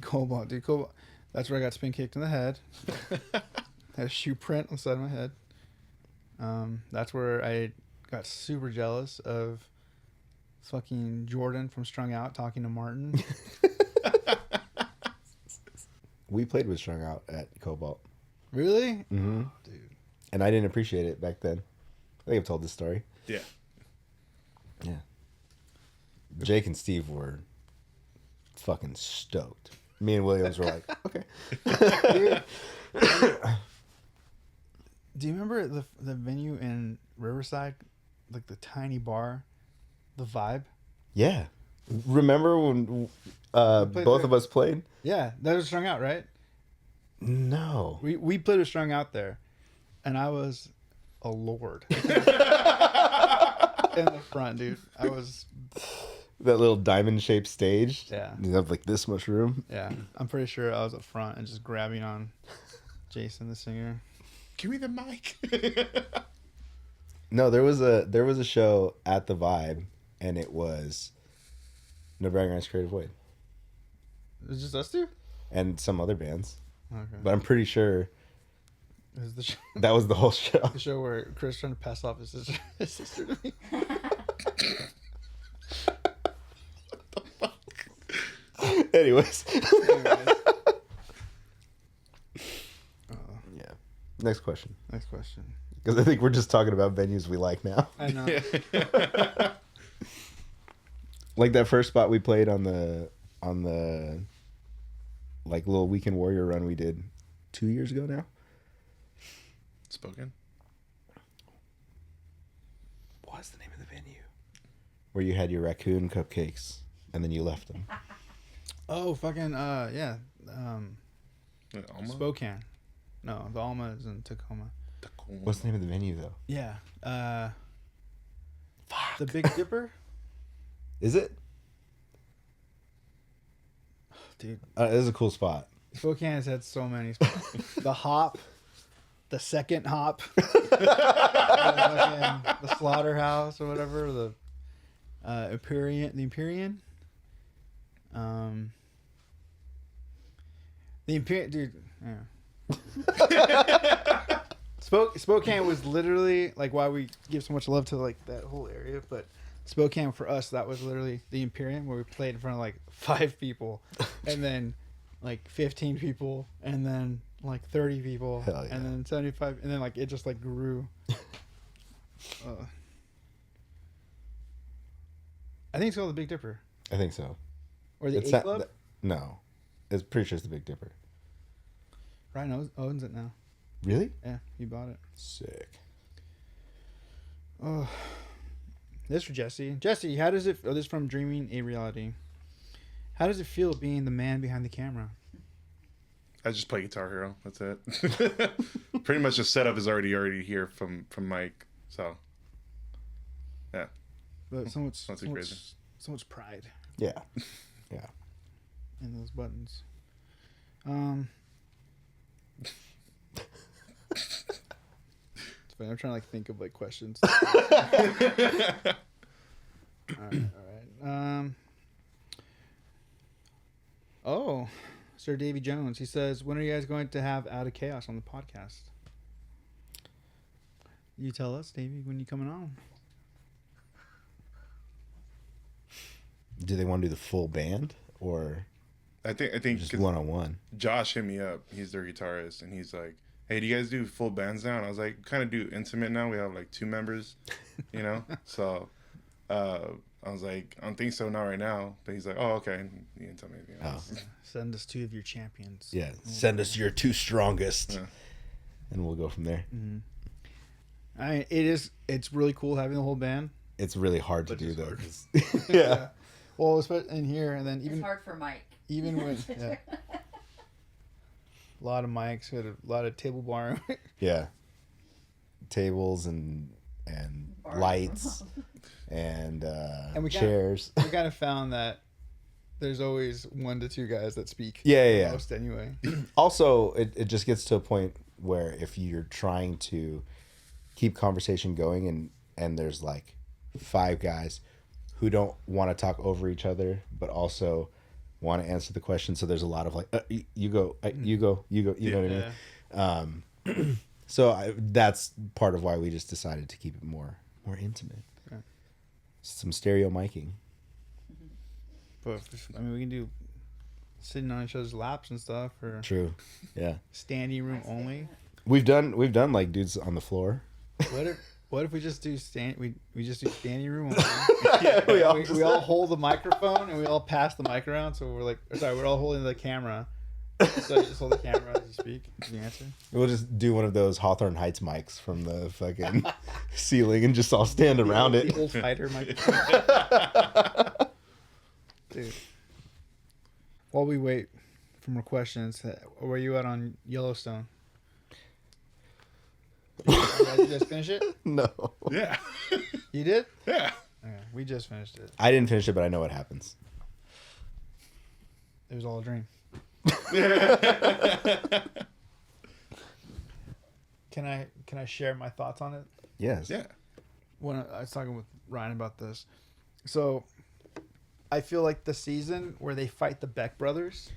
Cobalt, dude. Cobalt. That's where I got spin kicked in the head. Had a shoe print on the side of my head. That's where I got super jealous of fucking Jordan from Strung Out talking to Martin. We played with Strung Out at Cobalt. Really? Mm-hmm. Oh, dude. And I didn't appreciate it back then. I think I've told this story. Yeah. Yeah. Jake and Steve were fucking stoked. Me and Williams were like, okay. Do you remember the venue in Riverside? Like the tiny bar? The Vibe? Yeah. Remember when both there. of us played? Yeah, that was Strung Out, right? No. We played with Strung Out there, and I was a lord. In the front, dude. I was... That little diamond-shaped stage? Yeah. You have like this much room? Yeah, I'm pretty sure I was up front and just grabbing on Jason, the singer. Give me the mic. No, there was a show at the Vibe, and it was No Bragging Rights Creative Void. It was just us two? And some other bands. Okay. But I'm pretty sure It was the show, that was the whole show. the show where Chris trying to pass off his sister to me. Anyways. Anyways. Yeah. Next question. Next question. Because I think we're just talking about venues we like now. I know. Like that first spot we played on the like little Weekend Warrior run we did 2 years ago now. Spoken. What's the name of the venue? Where you had your raccoon cupcakes and then you left them. Oh, fucking, yeah. Alma? Spokane. No, the Alma is in Tacoma. What's the name of the venue though? Yeah. Fuck. The Big Dipper? Is it? Dude, It is a cool spot. Spokane has had so many spots. The Hop. The Second Hop. the Slaughterhouse or whatever. The Empyrean. The Empyrean. The Empyrean, dude. Yeah. Spokane was literally like why we give so much love to like that whole area, but Spokane for us that was literally the Empyrean where we played in front of like 5 people, and then like 15 people, and then like 30 people, Hell yeah. and then 75, and then like it just like grew. I think it's called the Big Dipper I think so. or the It's A not- Club. No. It's pretty sure it's the Big Dipper. Ryan owns it now. Really? Yeah, he bought it. Sick. Oh, this for Jesse. Jesse, how does it? Oh, this is from Dreaming a Reality. How does it feel being the man behind the camera? I just play Guitar Hero. That's it. Pretty much the setup is already here from Mike. So, yeah. But so much, Not too crazy. so much pride Yeah. Yeah. in those buttons. It's funny. I'm trying to like think of like questions. All right. Oh, Sir Davy Jones. He says, "When are you guys going to have Out of Chaos on the podcast?" You tell us, Davy, when you coming on. Do they want to do the full band or I think Just 'cause one on one. Josh hit me up. He's their guitarist, and he's like, "Hey, do you guys do full bands now?" And I was like, "Kind of do intimate now. We have like 2 members, you know." So I was like, "I don't think so, not right now." But he's like, "Oh, okay." And he didn't tell me anything else. Send us 2 of your champions. Yeah, send us your 2 strongest, Yeah. and we'll go from there. It's really cool having the whole band. It's really hard to But do it's though. hard. 'Cause- yeah. Well, especially in here, and then It's even hard for Mike. even when a lot of mics, we had a lot of table bar. Yeah. Tables and Bar. lights and we got- chairs. we kind of found that there's always 1 to 2 guys that speak. Yeah. Most anyway. Also, it just gets to a point where if you're trying to keep conversation going and there's like 5 guys who don't want to talk over each other, but also want to answer the question. So there's a lot of like, you go, you go, you know what I mean? So that's part of why we just decided to keep it more intimate. Yeah. Some stereo miking. But I mean, we can do sitting on each other's laps and stuff, or True. Yeah. standing room only. We've done like dudes on the floor. What if we just do we just do standing room only? we all hold the microphone and we all pass the mic around. So we're all holding the camera. So you just hold the camera as you speak. Is the answer? We'll just do one of those Hawthorne Heights mics from the fucking ceiling and just all stand around it. The old fighter microphone. Dude. While we wait for more questions, where are you at on Yellowstone? You just finish it? No. Yeah. You did? Yeah. Okay, we just finished it. I didn't finish it, but I know what happens. It was all a dream. Can I share my thoughts on it? Yes. Yeah. When I was talking with Ryan about this, so I feel like the season where they fight the Beck brothers,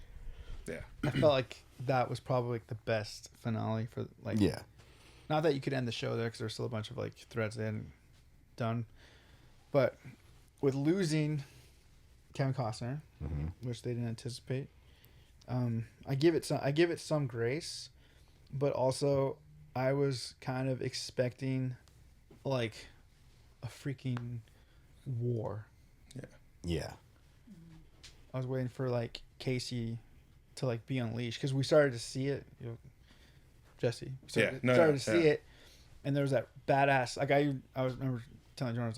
Yeah. I felt like that was probably like the best finale for like. Yeah. Not that you could end the show there because there's still a bunch of like threads they hadn't done, but with losing Kevin Costner, which they didn't anticipate, I give it some grace, but also I was kind of expecting like a freaking war. Yeah. I was waiting for like Casey to like be unleashed because we started to see it. You know, Jesse, we started to see it, and there was that badass. Like I remember telling Jordan,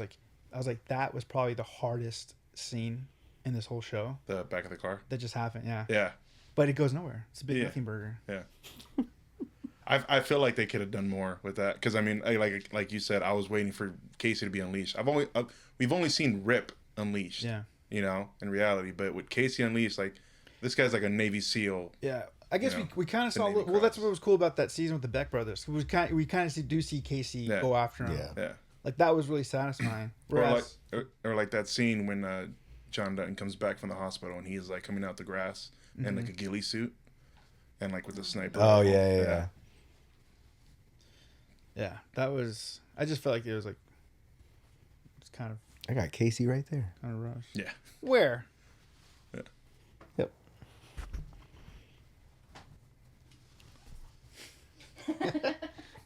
I was like that was probably the hardest scene in this whole show. The back of the car. That just happened, yeah. Yeah. But it goes nowhere. It's a big nothing burger. Yeah. I feel like they could have done more with that because I mean, like you said, I was waiting for Casey to be unleashed. We've only seen Rip unleashed. Yeah. You know, in reality, but with Casey unleashed, like this guy's like a Navy SEAL. Yeah. I guess we kind of saw. Navy Well, that's Cross. what was cool about that season with the Beck brothers. We kind of do see Casey go after him. Yeah. Yeah. Like that was really satisfying. Whereas, Or like that scene when John Dutton comes back from the hospital and he's like coming out the grass in like a ghillie suit and like with the sniper. Oh rifle. yeah. yeah, that was. I just felt like it was like. It's kind of I got Casey right there. rush. Yeah. Where? Yep.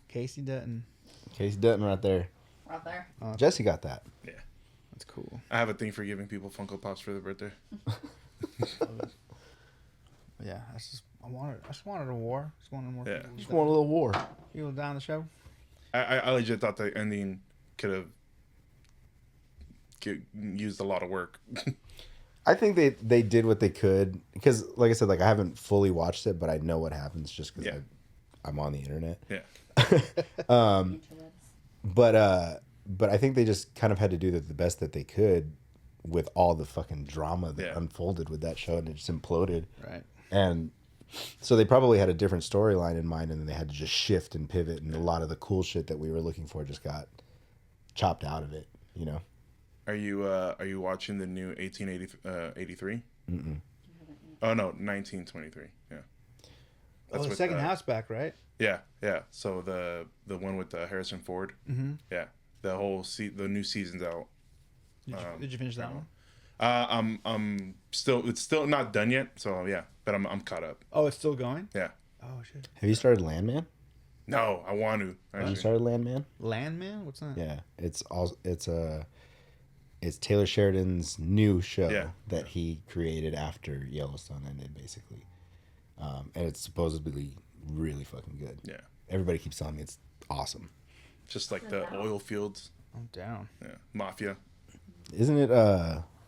Casey Dutton. Casey Dutton right there. Right there. Jesse got that. Yeah. That's cool. I have a thing for giving people Funko Pops for their birthday. Yeah, I just wanted a war. Just wanted more. Yeah. People, Just want a little war. people down the show. I legit thought the ending could have used a lot of work. I think they did what they could because, like I said, like I haven't fully watched it, but I know what happens just because I'm on the internet. Yeah. But I think they just kind of had to do the best that they could with all the fucking drama that unfolded with that show, and it just imploded. Right. And so they probably had a different storyline in mind, and then they had to just shift and pivot, and a lot of the cool shit that we were looking for just got chopped out of it, you know? Are you watching the new 1883? Mm-mm. Oh no, 1923. Yeah. That's the second half's back, right? Yeah. So the one with Harrison Ford. Mm-hmm. Yeah. The whole the new season's out. Did you finish that one? I'm still. It's still not done yet. So yeah, but I'm caught up. Oh, it's still going. Yeah. Oh shit. Have you started Landman? No, I want to. Have you Actually. started Landman? Landman? What's that? Yeah, it's Taylor Sheridan's new show Yeah. that he created after Yellowstone ended, basically, and it's supposedly really fucking good. Yeah. Everybody keeps telling me it's awesome. Just like the oil fields. I'm down. Yeah. Mafia. Isn't it?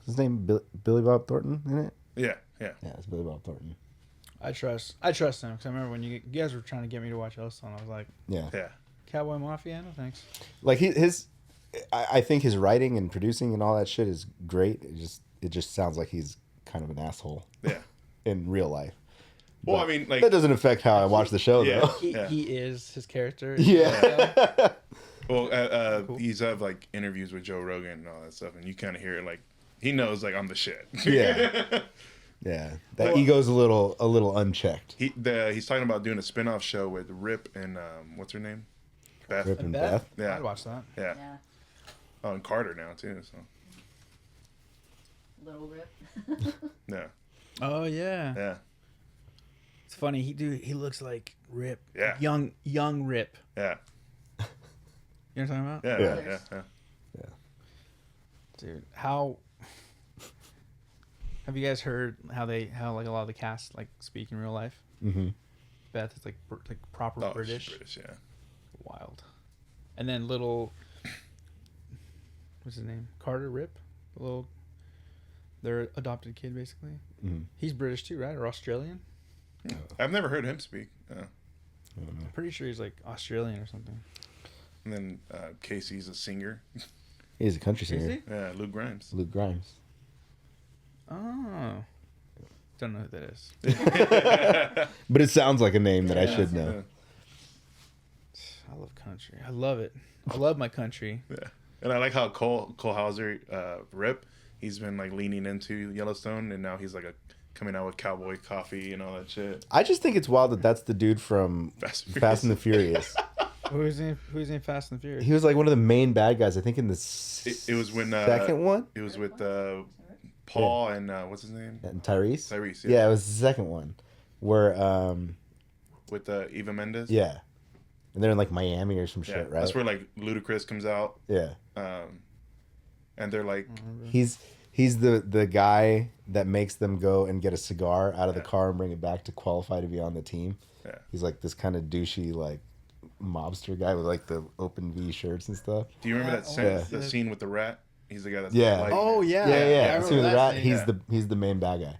His name Billy Bob Thornton in it? Yeah. Yeah. Yeah, it's Billy Bob Thornton. I trust him because I remember when you guys were trying to get me to watch Yellowstone, I was like, Yeah, Yeah. Cowboy Mafia, no thanks. like I think his writing and producing and all that shit is great. It just sounds like he's kind of an asshole Yeah. in real life. Well, But I mean, like. that doesn't affect how I watch the show, Yeah. though. He is his character. Yeah. Well, he's have like interviews with Joe Rogan and all that stuff, and you kind of hear it like he knows like I'm the shit. Yeah. Yeah, that ego's a little unchecked. He's talking about doing a spin-off show with Rip and what's her name, Beth. Rip and Beth. Yeah. I'd watch that. Yeah. Yeah. Oh, and Carter now too. So Little Rip. yeah, Oh yeah. yeah, It's funny. He looks like Rip. Yeah. Young Rip. yeah, You know what I'm talking about? yeah, Yeah. yeah, yeah. Dude, how have you guys heard how like a lot of the cast like speak in real life? Mm-hmm. Beth is like proper Oh, she's British. British, yeah. Wild. And then little what's his name? Carter Rip? Their adopted kid basically. Mm-hmm. He's British too, right? Or Australian? I've never heard him speak. I'm pretty sure he's like Australian or something. And then Casey's a singer. He's a country Is singer. he? Yeah, Luke Grimes. Luke Grimes. Oh. Don't know who that is. But it sounds like a name that I should know. I love country. I love it. I love my country. Yeah. And I like how Cole Hauser, Rip, he's been like leaning into Yellowstone, and now he's like coming out with cowboy coffee and all that shit. I just think it's wild that that's the dude from Fast and Fast and the Furious. Who's in Fast and Furious? He was like one of the main bad guys, I think, in the It was when second one. It was with Paul and what's his name? And Tyrese. Tyrese. Yeah, it was the second one, where With Eva Mendes. yeah, and they're in like Miami or some Yeah, shit, right? that's where like Ludacris comes out, Yeah, and they're like, he's the guy that makes them go and get a cigar out of the car and bring it back to qualify to be on the team. Yeah. He's like this kind of douchey like mobster guy with like the open V shirts and stuff. do you remember that Yeah. the scene with the rat? He's the guy that's Yeah. lighting Oh it. yeah. Yeah, I See, remember with the that rat, scene. he's the main bad guy.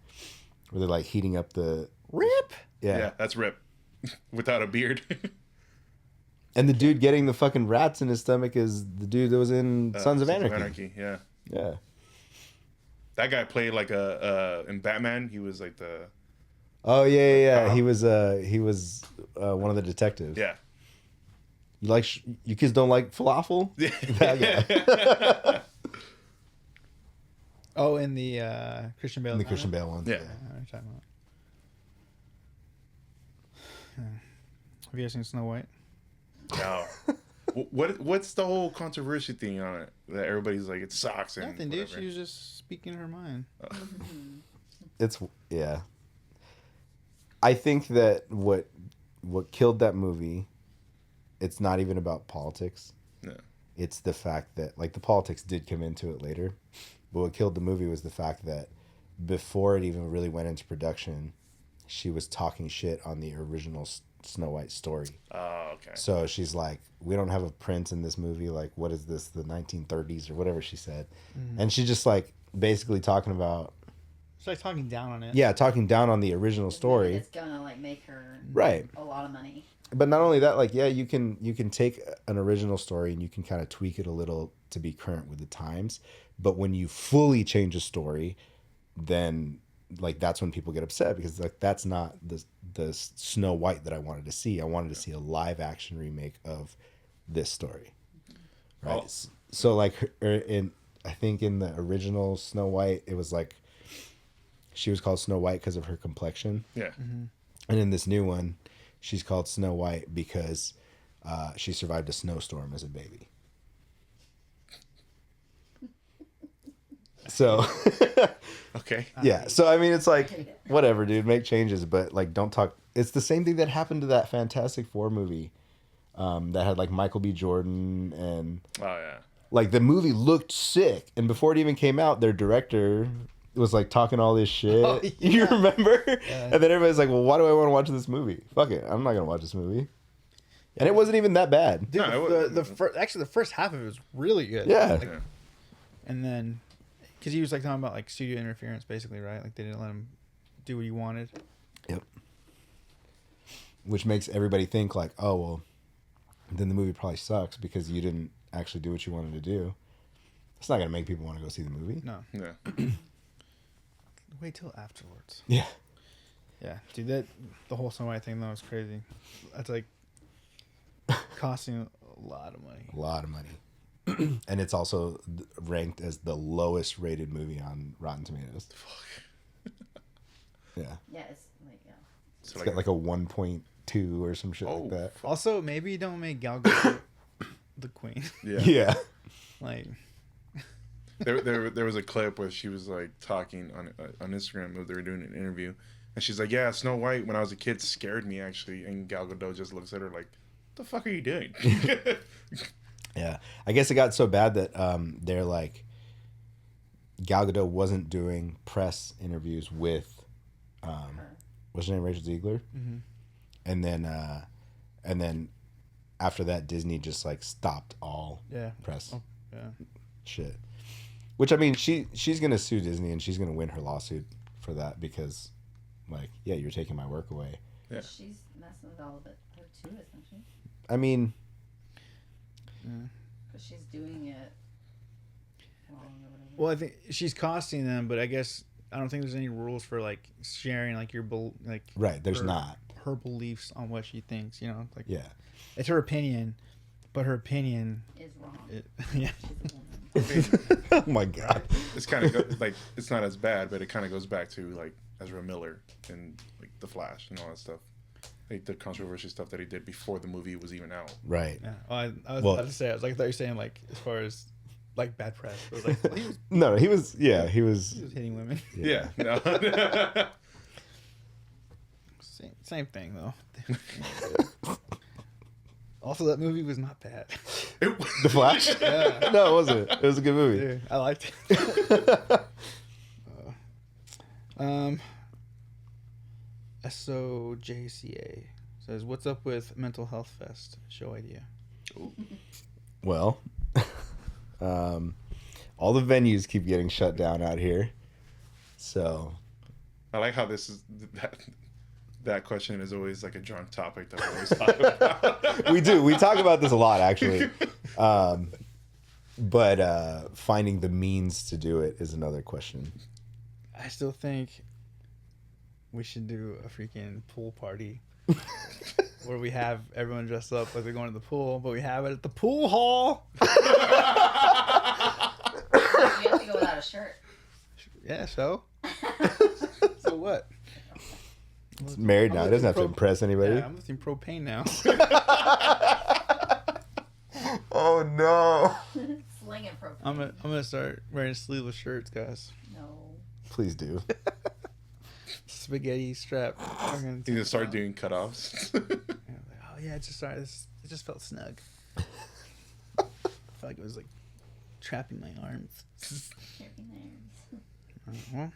Where they're like heating up the Rip. Yeah, that's Rip, without a beard. And the dude getting the fucking rats in his stomach is the dude that was in Sons of Anarchy. Yeah, Yeah. that guy played like in Batman. He was like the Oh yeah. He was one of the detectives. yeah. You like you kids don't like falafel? That guy. Oh, in the Christian Bale. The Christian Bale ones. Yeah. I know what you're talking about. Have you guys seen Snow White? No. What's the whole controversy thing on it that everybody's like it sucks and Nothing, dude. whatever? She was just speaking her mind. It's yeah. I think that what killed that movie, it's not even about politics. No. It's the fact that like the politics did come into it later, but what killed the movie was the fact that before it even really went into production, she was talking shit on the original Snow White story. Oh, okay. So she's like, we don't have a prince in this movie. Like, what is this, the 1930s or whatever she said. And she's just like basically talking about, She's like talking down on it. yeah, talking down on the original story. It's gonna like make her Right. a lot of money. But not only that, like, yeah, you can take an original story and you can kind of tweak it a little to be current with the times. But when you fully change a story, then like that's when people get upset because like that's not the Snow White that I wanted to see. I wanted to see a live action remake of this story, right? Oh. So like I think in the original Snow White, it was like she was called Snow White because of her complexion, Yeah. and in this new one, she's called Snow White because she survived a snowstorm as a baby. So Okay. yeah. So I mean, it's like whatever, dude. Make changes, but like don't talk. It's the same thing that happened to that Fantastic Four movie, that had like Michael B. Jordan and Oh yeah. like the movie looked sick, and before it even came out, their director was like talking all this shit. Oh, yeah. You remember? Yeah. And then everybody's like, "Well, why do I want to watch this movie? Fuck it, I'm not gonna watch this movie." And it wasn't even that bad. Dude, No, actually the first half of it was really good. Yeah. Like, and then, because he was like talking about like studio interference, basically, right? Like they didn't let him do what he wanted. Yep. Which makes everybody think like, oh well, then the movie probably sucks because you didn't actually do what you wanted to do. It's not gonna make people want to go see the movie. No, Yeah. wait till afterwards. Yeah. Yeah, dude, the whole Snow White thing though was crazy. That's like costing a lot of money. A lot of money. And it's also ranked as the lowest rated movie on Rotten Tomatoes. Yeah. Yeah, it's like, yeah. So It's got like a 1.2 or some shit Oh, like that. Also, maybe don't make Gal Gadot the queen. yeah. Yeah. Like, There was a clip where she was like talking on Instagram where they were doing an interview, and she's like, "Yeah, Snow White when I was a kid scared me actually," and Gal Gadot just looks at her like, "The fuck are you doing?" Yeah. I guess it got so bad that they're like, Gal Gadot wasn't doing press interviews with, what's her name, Rachel Ziegler? mhm. And then after that, Disney just like stopped all yeah, press oh, yeah. shit. Which I mean, she's gonna sue Disney and she's gonna win her lawsuit for that because, like, yeah, you're taking my work away. Yeah. She's messing with all of it, her too, isn't she? I mean, Because she's doing it wrong or whatever. Well, I think she's costing them, but I guess I don't think there's any rules for like sharing like your like right? There's her, not. her beliefs on what she thinks. You know, like Yeah. it's her opinion, but her opinion, Is wrong. yeah. She's a woman. Oh my god. It's kind of like it's not as bad, but it kind of goes back to like Ezra Miller and like The Flash and all that stuff, like the controversial stuff that he did before the movie was even out. Right. Yeah. Oh, I was Well- about to say, I thought you were saying like as far as like bad press. I was like, well, he was No, he was. Yeah, he was. hitting women. Yeah. No. Same thing though. Also, that movie was not bad. The Flash. Yeah. No, it wasn't. It was a good movie. Dude, I liked it. SOJCA says, "What's up with Mental Health Fest? Show idea." Well, all the venues keep getting shut down out here. So I like how this is that question is always like a drunk topic that we always talk about. we do. We talk about this a lot, actually. But finding the means to do it is another question. I still think we should do a freaking pool party where we have everyone dressed up like they're going to the pool, but we have it at the pool hall. You have to go without a shirt. Yeah, so? So what? It's married now. It doesn't have to impress anybody. Yeah, I'm lifting propane now. Oh no! Slinging propane. I'm gonna start wearing sleeveless shirts, guys. No. Please do. Spaghetti strap. You gonna start doing cutoffs. Oh yeah, it's just sorry. It just felt snug. I felt like it was like trapping my arms. Shaking hands. Well,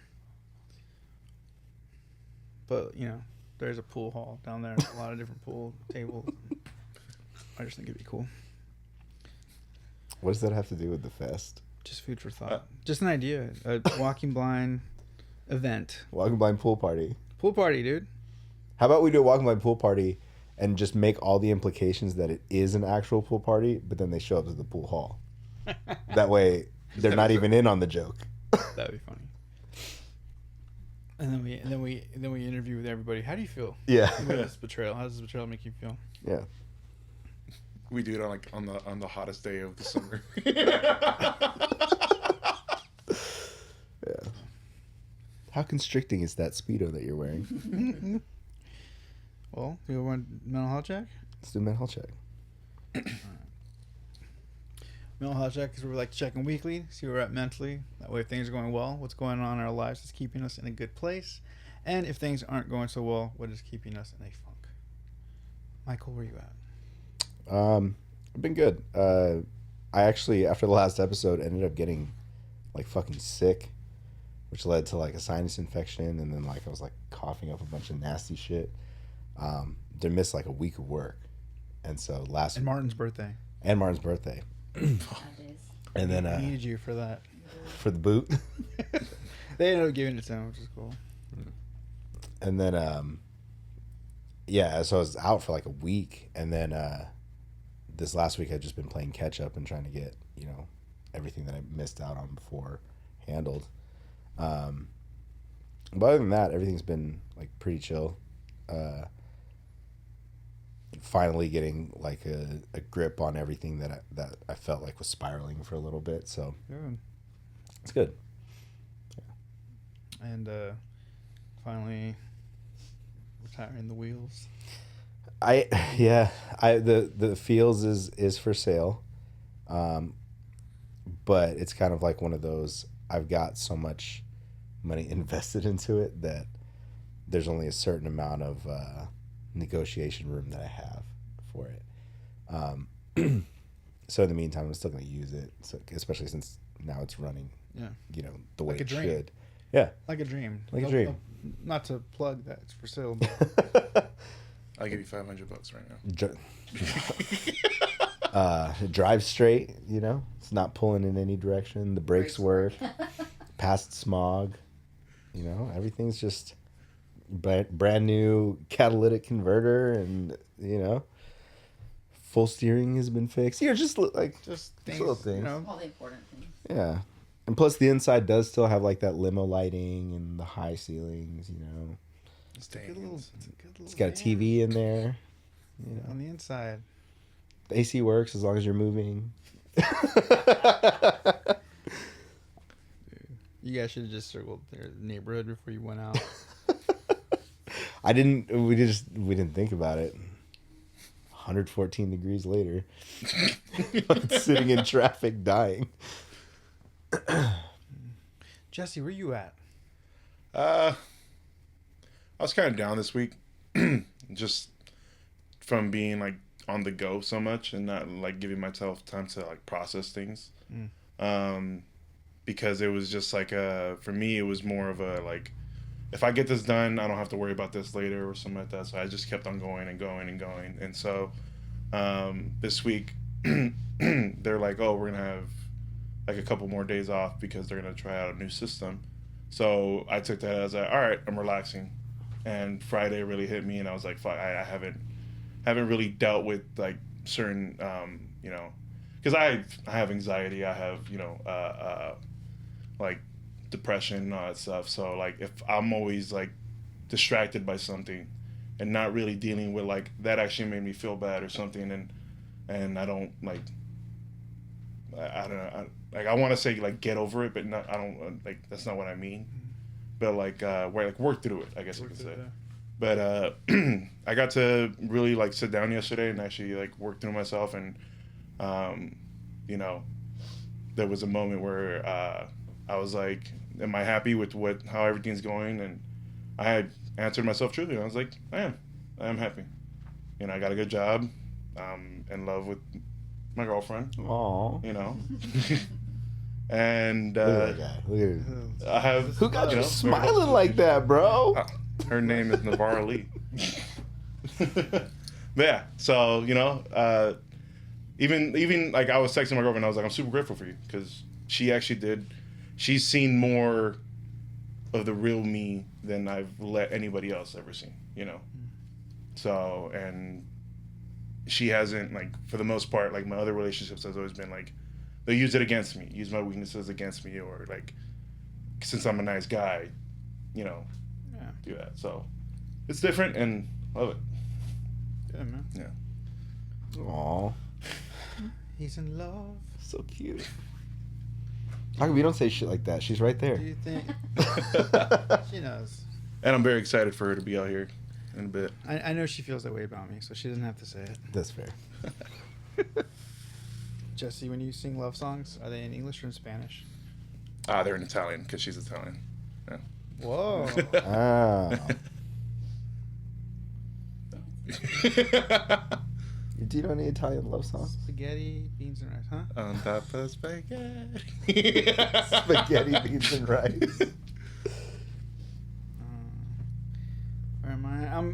but you know, there's a pool hall down there. A lot of different pool tables. I just think it'd be cool. What does that have to do with the fest? Just food for thought. Just an idea. A walking blind event. Walking blind pool party. Pool party, dude. How about we do a walking blind pool party and just make all the implications that it is an actual pool party, but then they show up to the pool hall. That way, they're not even in on the joke. That'd be funny. And then we interview with everybody. How do you feel? Yeah. With this betrayal. How does this betrayal make you feel? Yeah. We do it on like on the hottest day of the summer. Yeah. How constricting is that Speedo that you're wearing? Well, you want mental health check? Let's do a mental health check. mental health check, because we're like checking weekly, see where we're at mentally. That way, if things are going well, what's going on in our lives is keeping us in a good place. And if things aren't going so well, what is keeping us in a funk? Michael, where you at? I've been good. I actually, after the last episode, ended up getting like fucking sick, which led to like a sinus infection, and then like I was like coughing up a bunch of nasty shit. They missed like a week of work, and so And Martin's birthday. And then I needed you for that. for the boot. They ended up giving it to him, which is cool. And then yeah, so I was out for like a week, and then this last week I've just been playing catch up and trying to get, you know, everything that I missed out on before handled. But other than that, everything's been like pretty chill. Finally getting like a grip on everything that I felt like was spiraling for a little bit, so Good. it's good. And finally retiring the wheels. The Fields is for sale, but it's kind of like one of those, I've got so much money invested into it that there's only a certain amount of negotiation room that I have for it. So in the meantime, I'm still going to use it, so, especially since now it's running, Yeah. you know, the way Like a it dream. should. Yeah. Like a dream. Like a dream. Not to plug that it's for sale, but I'll give you $500 right now. Drive straight, you know, it's not pulling in any direction, the brakes work, past smog, you know, everything's just brand new catalytic converter, and you know, full steering has been fixed, you know, just like just little things, things. you know. All the important things. Yeah. And plus the inside does still have like that limo lighting and the high ceilings, you know, It's a good little, it's got a TV in there, you know, on the inside. the AC works as long as you're moving. You guys should have just circled their neighborhood before you went out. We didn't think about it. 114 degrees later. Sitting in traffic dying. Jesse, where you at? I was kind of down this week, just from being like on the go so much and not like giving myself time to like process things. Because it was just like for me it was more of a like, if I get this done, I don't have to worry about this later or something like that. So I just kept on going and going and going. And so this week they're like, oh, we're gonna have like a couple more days off because they're gonna try out a new system. So I took that as all right, I'm relaxing. And Friday really hit me, and I was like, fuck, I haven't really dealt with like certain you know, because I have anxiety, I have, you know, like depression and all that stuff. So like if I'm always like distracted by something and not really dealing with like that actually made me feel bad or something, and I don't like, I don't know, I want to say like get over it, but not, I don't like, that's not what I mean. But like work through it, I guess you could say. But I got to really like sit down yesterday and actually like work through myself, and you know, there was a moment where I was like, am I happy with how everything's going? And I had answered myself truly, and I was like, I am happy. You know, I got a good job. I'm in love with my girlfriend. Aww. You know. And Look at that guy. Look at him. I have, Who got you know, smiling like that, bro? her name is Navarra Lee. But yeah, so you know, even like I was texting my girlfriend, I was like, I'm super grateful for you, because she's seen more of the real me than I've let anybody else ever see, you know. So, and she hasn't, like, for the most part, like my other relationships has always been like, they'll use it against me, use my weaknesses against me, or like, since I'm a nice guy, you know, do that. So it's different, and love it. Yeah, man. Yeah. Aw. He's in love. So cute. How come you don't say shit like that? She's right there. Do you think she knows? And I'm very excited for her to be out here in a bit. I know she feels that way about me, so she doesn't have to say it. That's fair. Jesse, when you sing love songs, are they in English or in Spanish? They're in Italian because she's Italian. Yeah. Whoa. Ah. Do you know any Italian love songs? Spaghetti, beans, and rice, huh? On top of spaghetti. Spaghetti, beans, and rice. Where am I?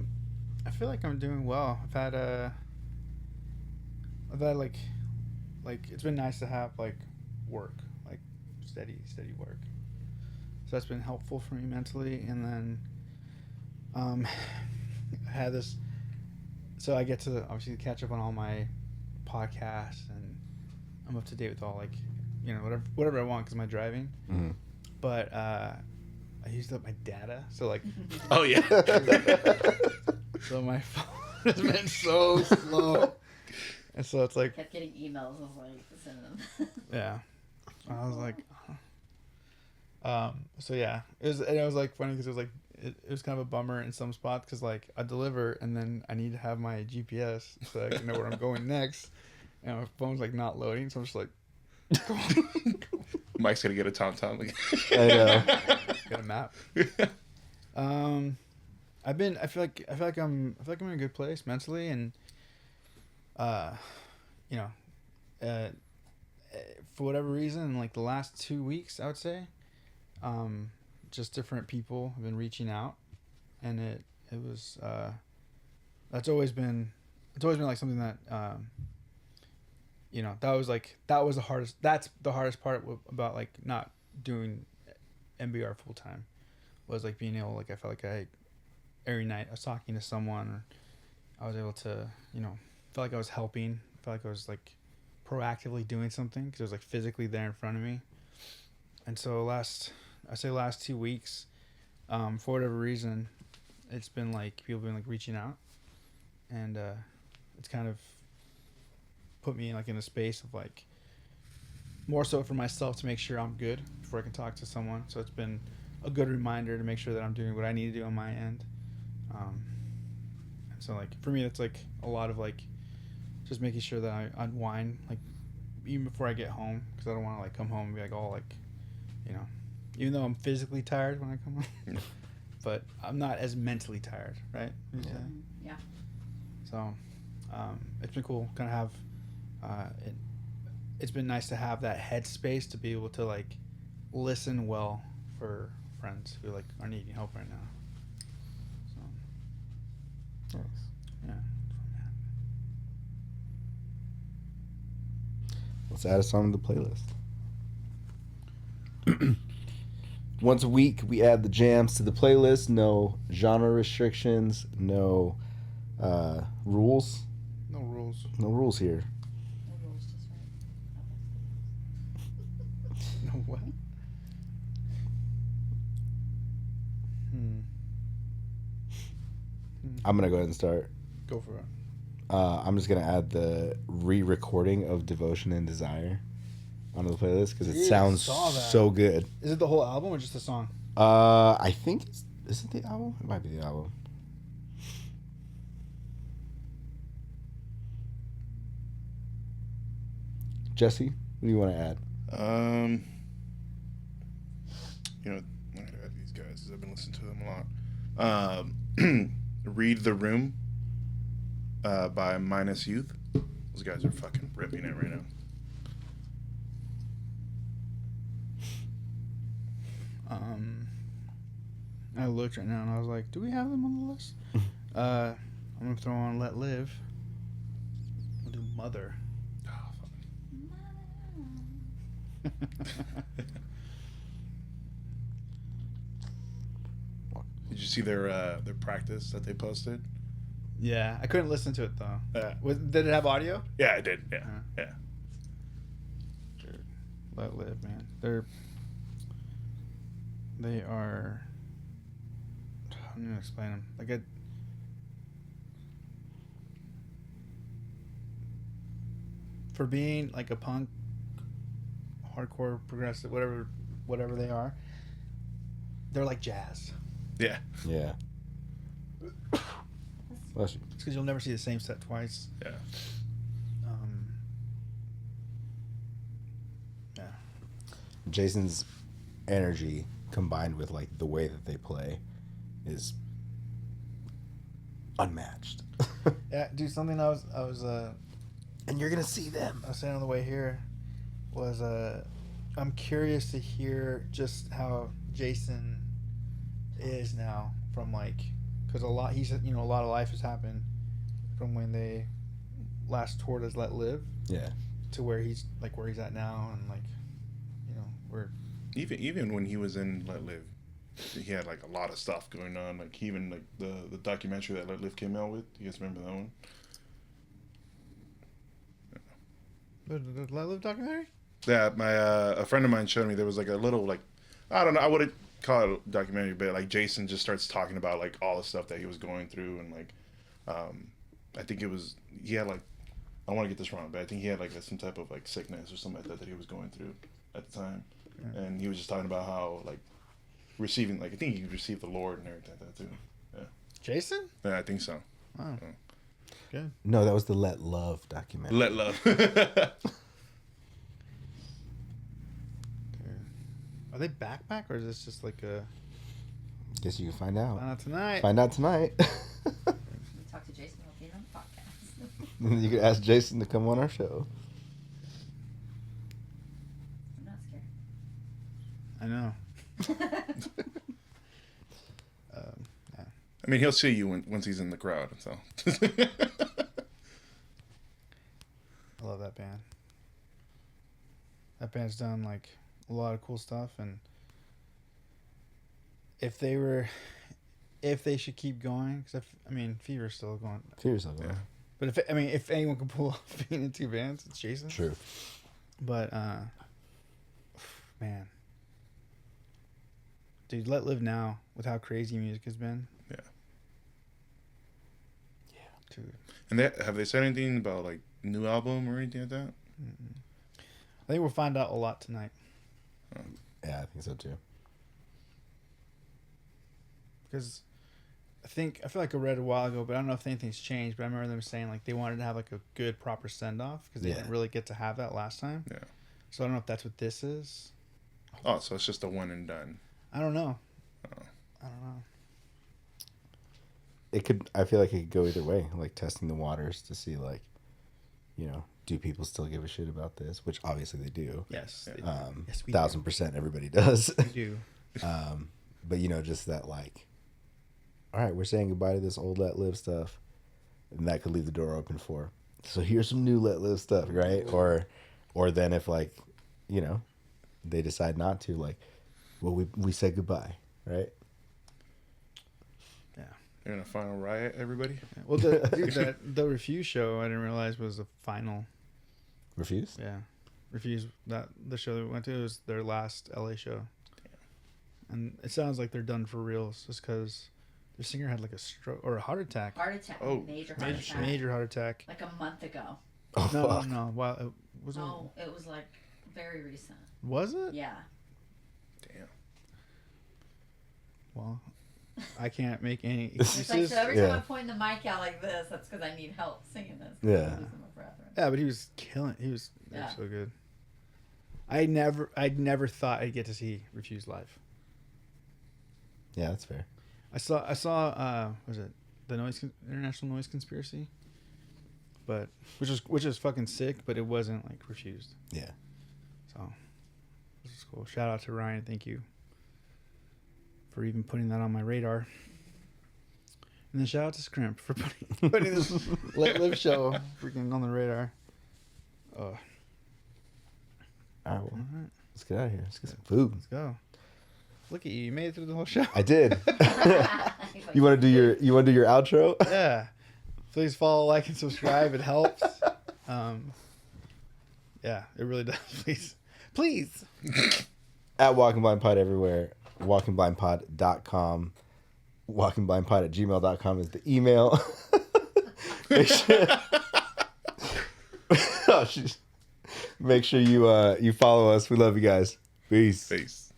I feel like I'm doing well. I've had like it's been nice to have like work, like steady work. So that's been helpful for me mentally. And then I had this. So I get to obviously catch up on all my podcasts, and I'm up to date with all like, whatever I want because of my driving. Mm-hmm. But I used up my data, so like. Oh yeah. So my phone has been so slow, and so it's like. Kept getting emails. I was like, send them. Yeah, I was like. So yeah, it was like funny because it was like. It was kind of a bummer in some spots because like I deliver and then I need to have my GPS so I can know where I'm going next, and my phone's like not loading, so I'm just like, Mike's gonna get a TomTom again. I know. got a map. I feel like I'm in a good place mentally, and for whatever reason, like the last 2 weeks, I would say, just different people have been reaching out, and it was it's always been like something that that was the hardest. That's the hardest part about like not doing MBR full time, was like being able, like, I felt like every night I was talking to someone, or I was able to feel like I was helping, felt like I was like proactively doing something because it was like physically there in front of me. And so last 2 weeks, for whatever reason, it's been like people have been like reaching out, and it's kind of put me like in a space of like more so for myself to make sure I'm good before I can talk to someone. So it's been a good reminder to make sure that I'm doing what I need to do on my end. And so like for me, that's like a lot of like just making sure that I unwind like even before I get home, because I don't want to like come home and be like all like even though I'm physically tired when I come home, but I'm not as mentally tired, right? Yeah. So it's been cool kind of have it's been nice to have that headspace to be able to like listen well for friends who like are needing help right now. So Nice. yeah. Let's add a song to the playlist. Once a week, we add the jams to the playlist. No genre restrictions. No rules. No rules. No rules here. No rules, just right. No what? I'm going to go ahead and start. Go for it. I'm just going to add the re-recording of Devotion and Desire onto the playlist because it Jeez, sounds saw that. so good. Is it the whole album or just a song? I think is it the album? It might be the album. Jesse, what do you want to add? I'm gonna add these guys because I've been listening to them a lot. Read the Room by Minus Youth. Those guys are fucking ripping it right now. I looked right now and I was like, do we have them on the list? I'm gonna throw on Let Live. We'll do Mother. Did you see their practice that they posted? Yeah, I couldn't listen to it though. Yeah. Did it have audio? Yeah, I did. Yeah, Uh-huh. yeah. Dude, Let Live, man. They are. I'm gonna explain them. Like for being like a punk, hardcore, progressive, whatever they are, they're like jazz. Yeah. Yeah. Bless you. It's because you'll never see the same set twice. Yeah. Yeah. Jason's energy combined with like the way that they play is unmatched. Yeah, dude. Something I was And you're gonna see them. I was saying on the way here was I'm curious to hear just how Jason is now from like because a lot a lot of life has happened from when they last toured as Let Live Yeah. to where he's at now and like where Even when he was in Let Live, he had like a lot of stuff going on. Like even like the documentary that Let Live came out with. You guys remember that one? the Let Live documentary. Yeah, my a friend of mine showed me there was like a little like I don't know I wouldn't call it a documentary, but like Jason just starts talking about like all the stuff that he was going through and like I think it was he had like I want to get this wrong, but I think he had like some type of like sickness or something like that he was going through at the time, and he was just talking about how like receiving like I think he received the Lord and everything like that too. Yeah, Jason? yeah, I think so. Oh. Good. No, that was the Let Love documentary. Let Love. Are they back or is this just like a Guess you can find out. tonight? Find out tonight. We talk to Jason. He'll be on the podcast. You could ask Jason to come on our show. I'm not scared. I know. I mean, he'll see you once he's in the crowd. So. I love that band. That band's done like a lot of cool stuff, and if they should keep going, because Fever's still going. Fever's not going. Yeah. But if anyone can pull off being in two bands, it's Jason. True. But man, dude, Let Live Now with how crazy music has been. Yeah. Yeah, dude. And have they said anything about like new album or anything like that? Mm-mm. I think we'll find out a lot tonight. Yeah, I think so too. Because I feel like I read a while ago, but I don't know if anything's changed. But I remember them saying like they wanted to have like a good proper send off because they didn't really get to have that last time. Yeah. So I don't know if that's what this is. Oh, so it's just a one and done. I don't know. Oh. I don't know. It could. I feel like it could go either way. Like testing the waters to see, like, do people still give a shit about this? Which obviously they do. Yes. Yeah. Yes, we 1,000% everybody does. We do. But just that like, all right, we're saying goodbye to this old Let Live stuff, and that could leave the door open for. So here's some new Let Live stuff, right? Or then if like, they decide not to, like, well, we said goodbye, right? Yeah. You're gonna final riot, everybody. Yeah. Well, the Refuse show I didn't realize was the final. Refuse? Yeah, Refuse the show that we went to was their last LA show, and it sounds like they're done for reals just because their singer had like a stroke or a heart attack. Heart attack. Oh. Major heart attack. Major heart attack. Like a month ago. Oh, No, fuck. no. Wow, it was. Oh, it was like very recent. Was it? Yeah. Damn. Well, I can't make any It's like, excuses. so every time Yeah. I point the mic out like this, that's because I need help singing this. Yeah. I'm losing my breath right Yeah, but he was killing. He was Yeah. so good. I'd never thought I'd get to see Refuse live. Yeah, that's fair. I saw was it the International Noise Conspiracy? But which is fucking sick, but it wasn't like Refused. Yeah. So this is cool. Shout out to Ryan, thank you for even putting that on my radar. And then shout out to Scrimp for putting this Let Live show freaking on the radar. All right, All well, right, let's get out of here. Let's get some food. let's go. Look at you made it through the whole show. I did. now. You want to do your outro? Yeah. Please follow, like, and subscribe. It helps. Yeah, it really does. Please. At Walking Blind Pod everywhere. WalkingBlindPod.com. WalkingBlindPod@gmail.com is the email. Make sure. Oh, jeez. Make sure you follow us. We love you guys. Peace. Peace.